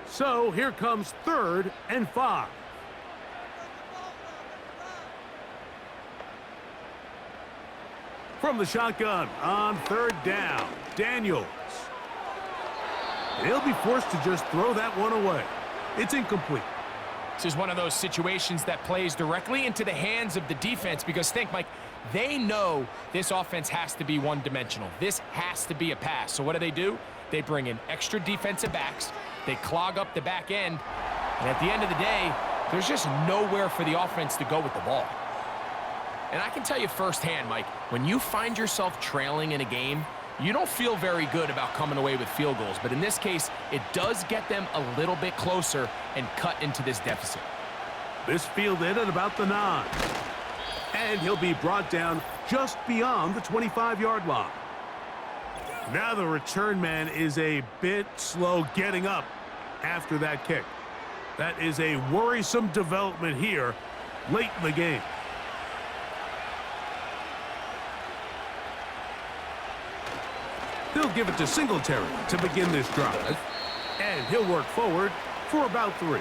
So here comes 3rd and 5. From the shotgun on 3rd down, Daniels. He'll be forced to just throw that one away. It's incomplete. This is one of those situations that plays directly into the hands of the defense because think, Mike, they know this offense has to be one-dimensional. This has to be a pass. So what do? They bring in extra defensive backs. They clog up the back end. And at the end of the day, there's just nowhere for the offense to go with the ball. And I can tell you firsthand, Mike, when you find yourself trailing in a game, you don't feel very good about coming away with field goals. But in this case, it does get them a little bit closer and cut into this deficit. This fielded at about the 9. And he'll be brought down just beyond the 25-yard line. Now the return man is a bit slow getting up after that kick. That is a worrisome development here late in the game. They'll give it to Singletary to begin this drive. And he'll work forward for about 3.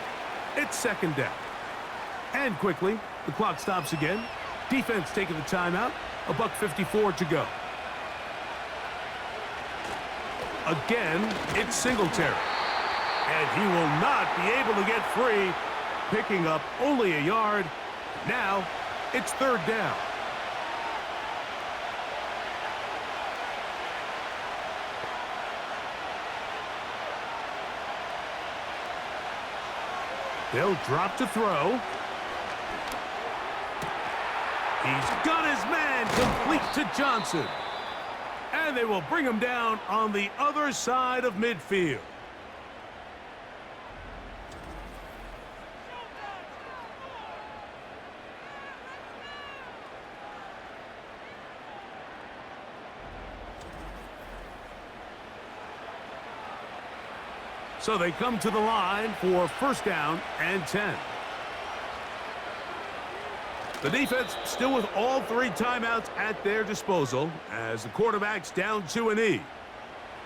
It's 2nd down. And quickly, the clock stops again. Defense taking the timeout. $1:54 to go. Again, it's Singletary. And he will not be able to get free, picking up only a yard. Now, it's 3rd down. They'll drop to throw. He's got his man complete to Johnson. And they will bring him down on the other side of midfield. So they come to the line for 1st down and 10. The defense still with all 3 timeouts at their disposal as the quarterback's down to a knee.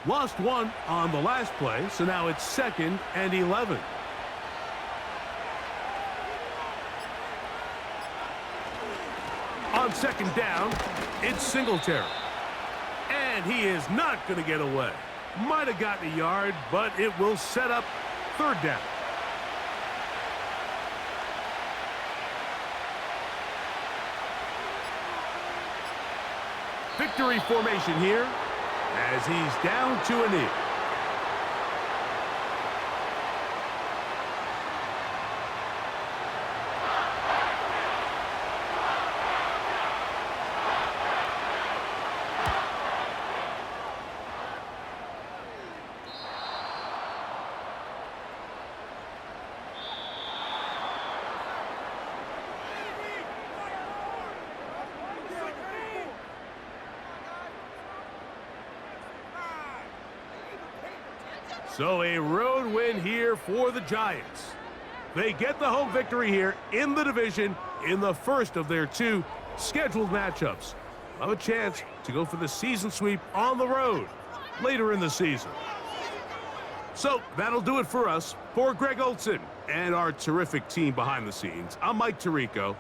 Lost 1 on the last play, so now it's 2nd and 11. On 2nd down, it's Singletary. And he is not going to get away. Might have gotten a yard, but it will set up 3rd down. Victory formation here as he's down to a knee. So a road win here for the Giants. They get the home victory here in the division in the first of their 2 scheduled matchups. Have a chance to go for the season sweep on the road later in the season. So that'll do it for us. For Greg Olson and our terrific team behind the scenes, I'm Mike Tirico.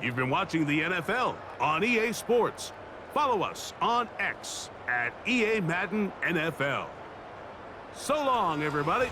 You've been watching the NFL on EA Sports. Follow us on X at EA Madden NFL. So long, everybody.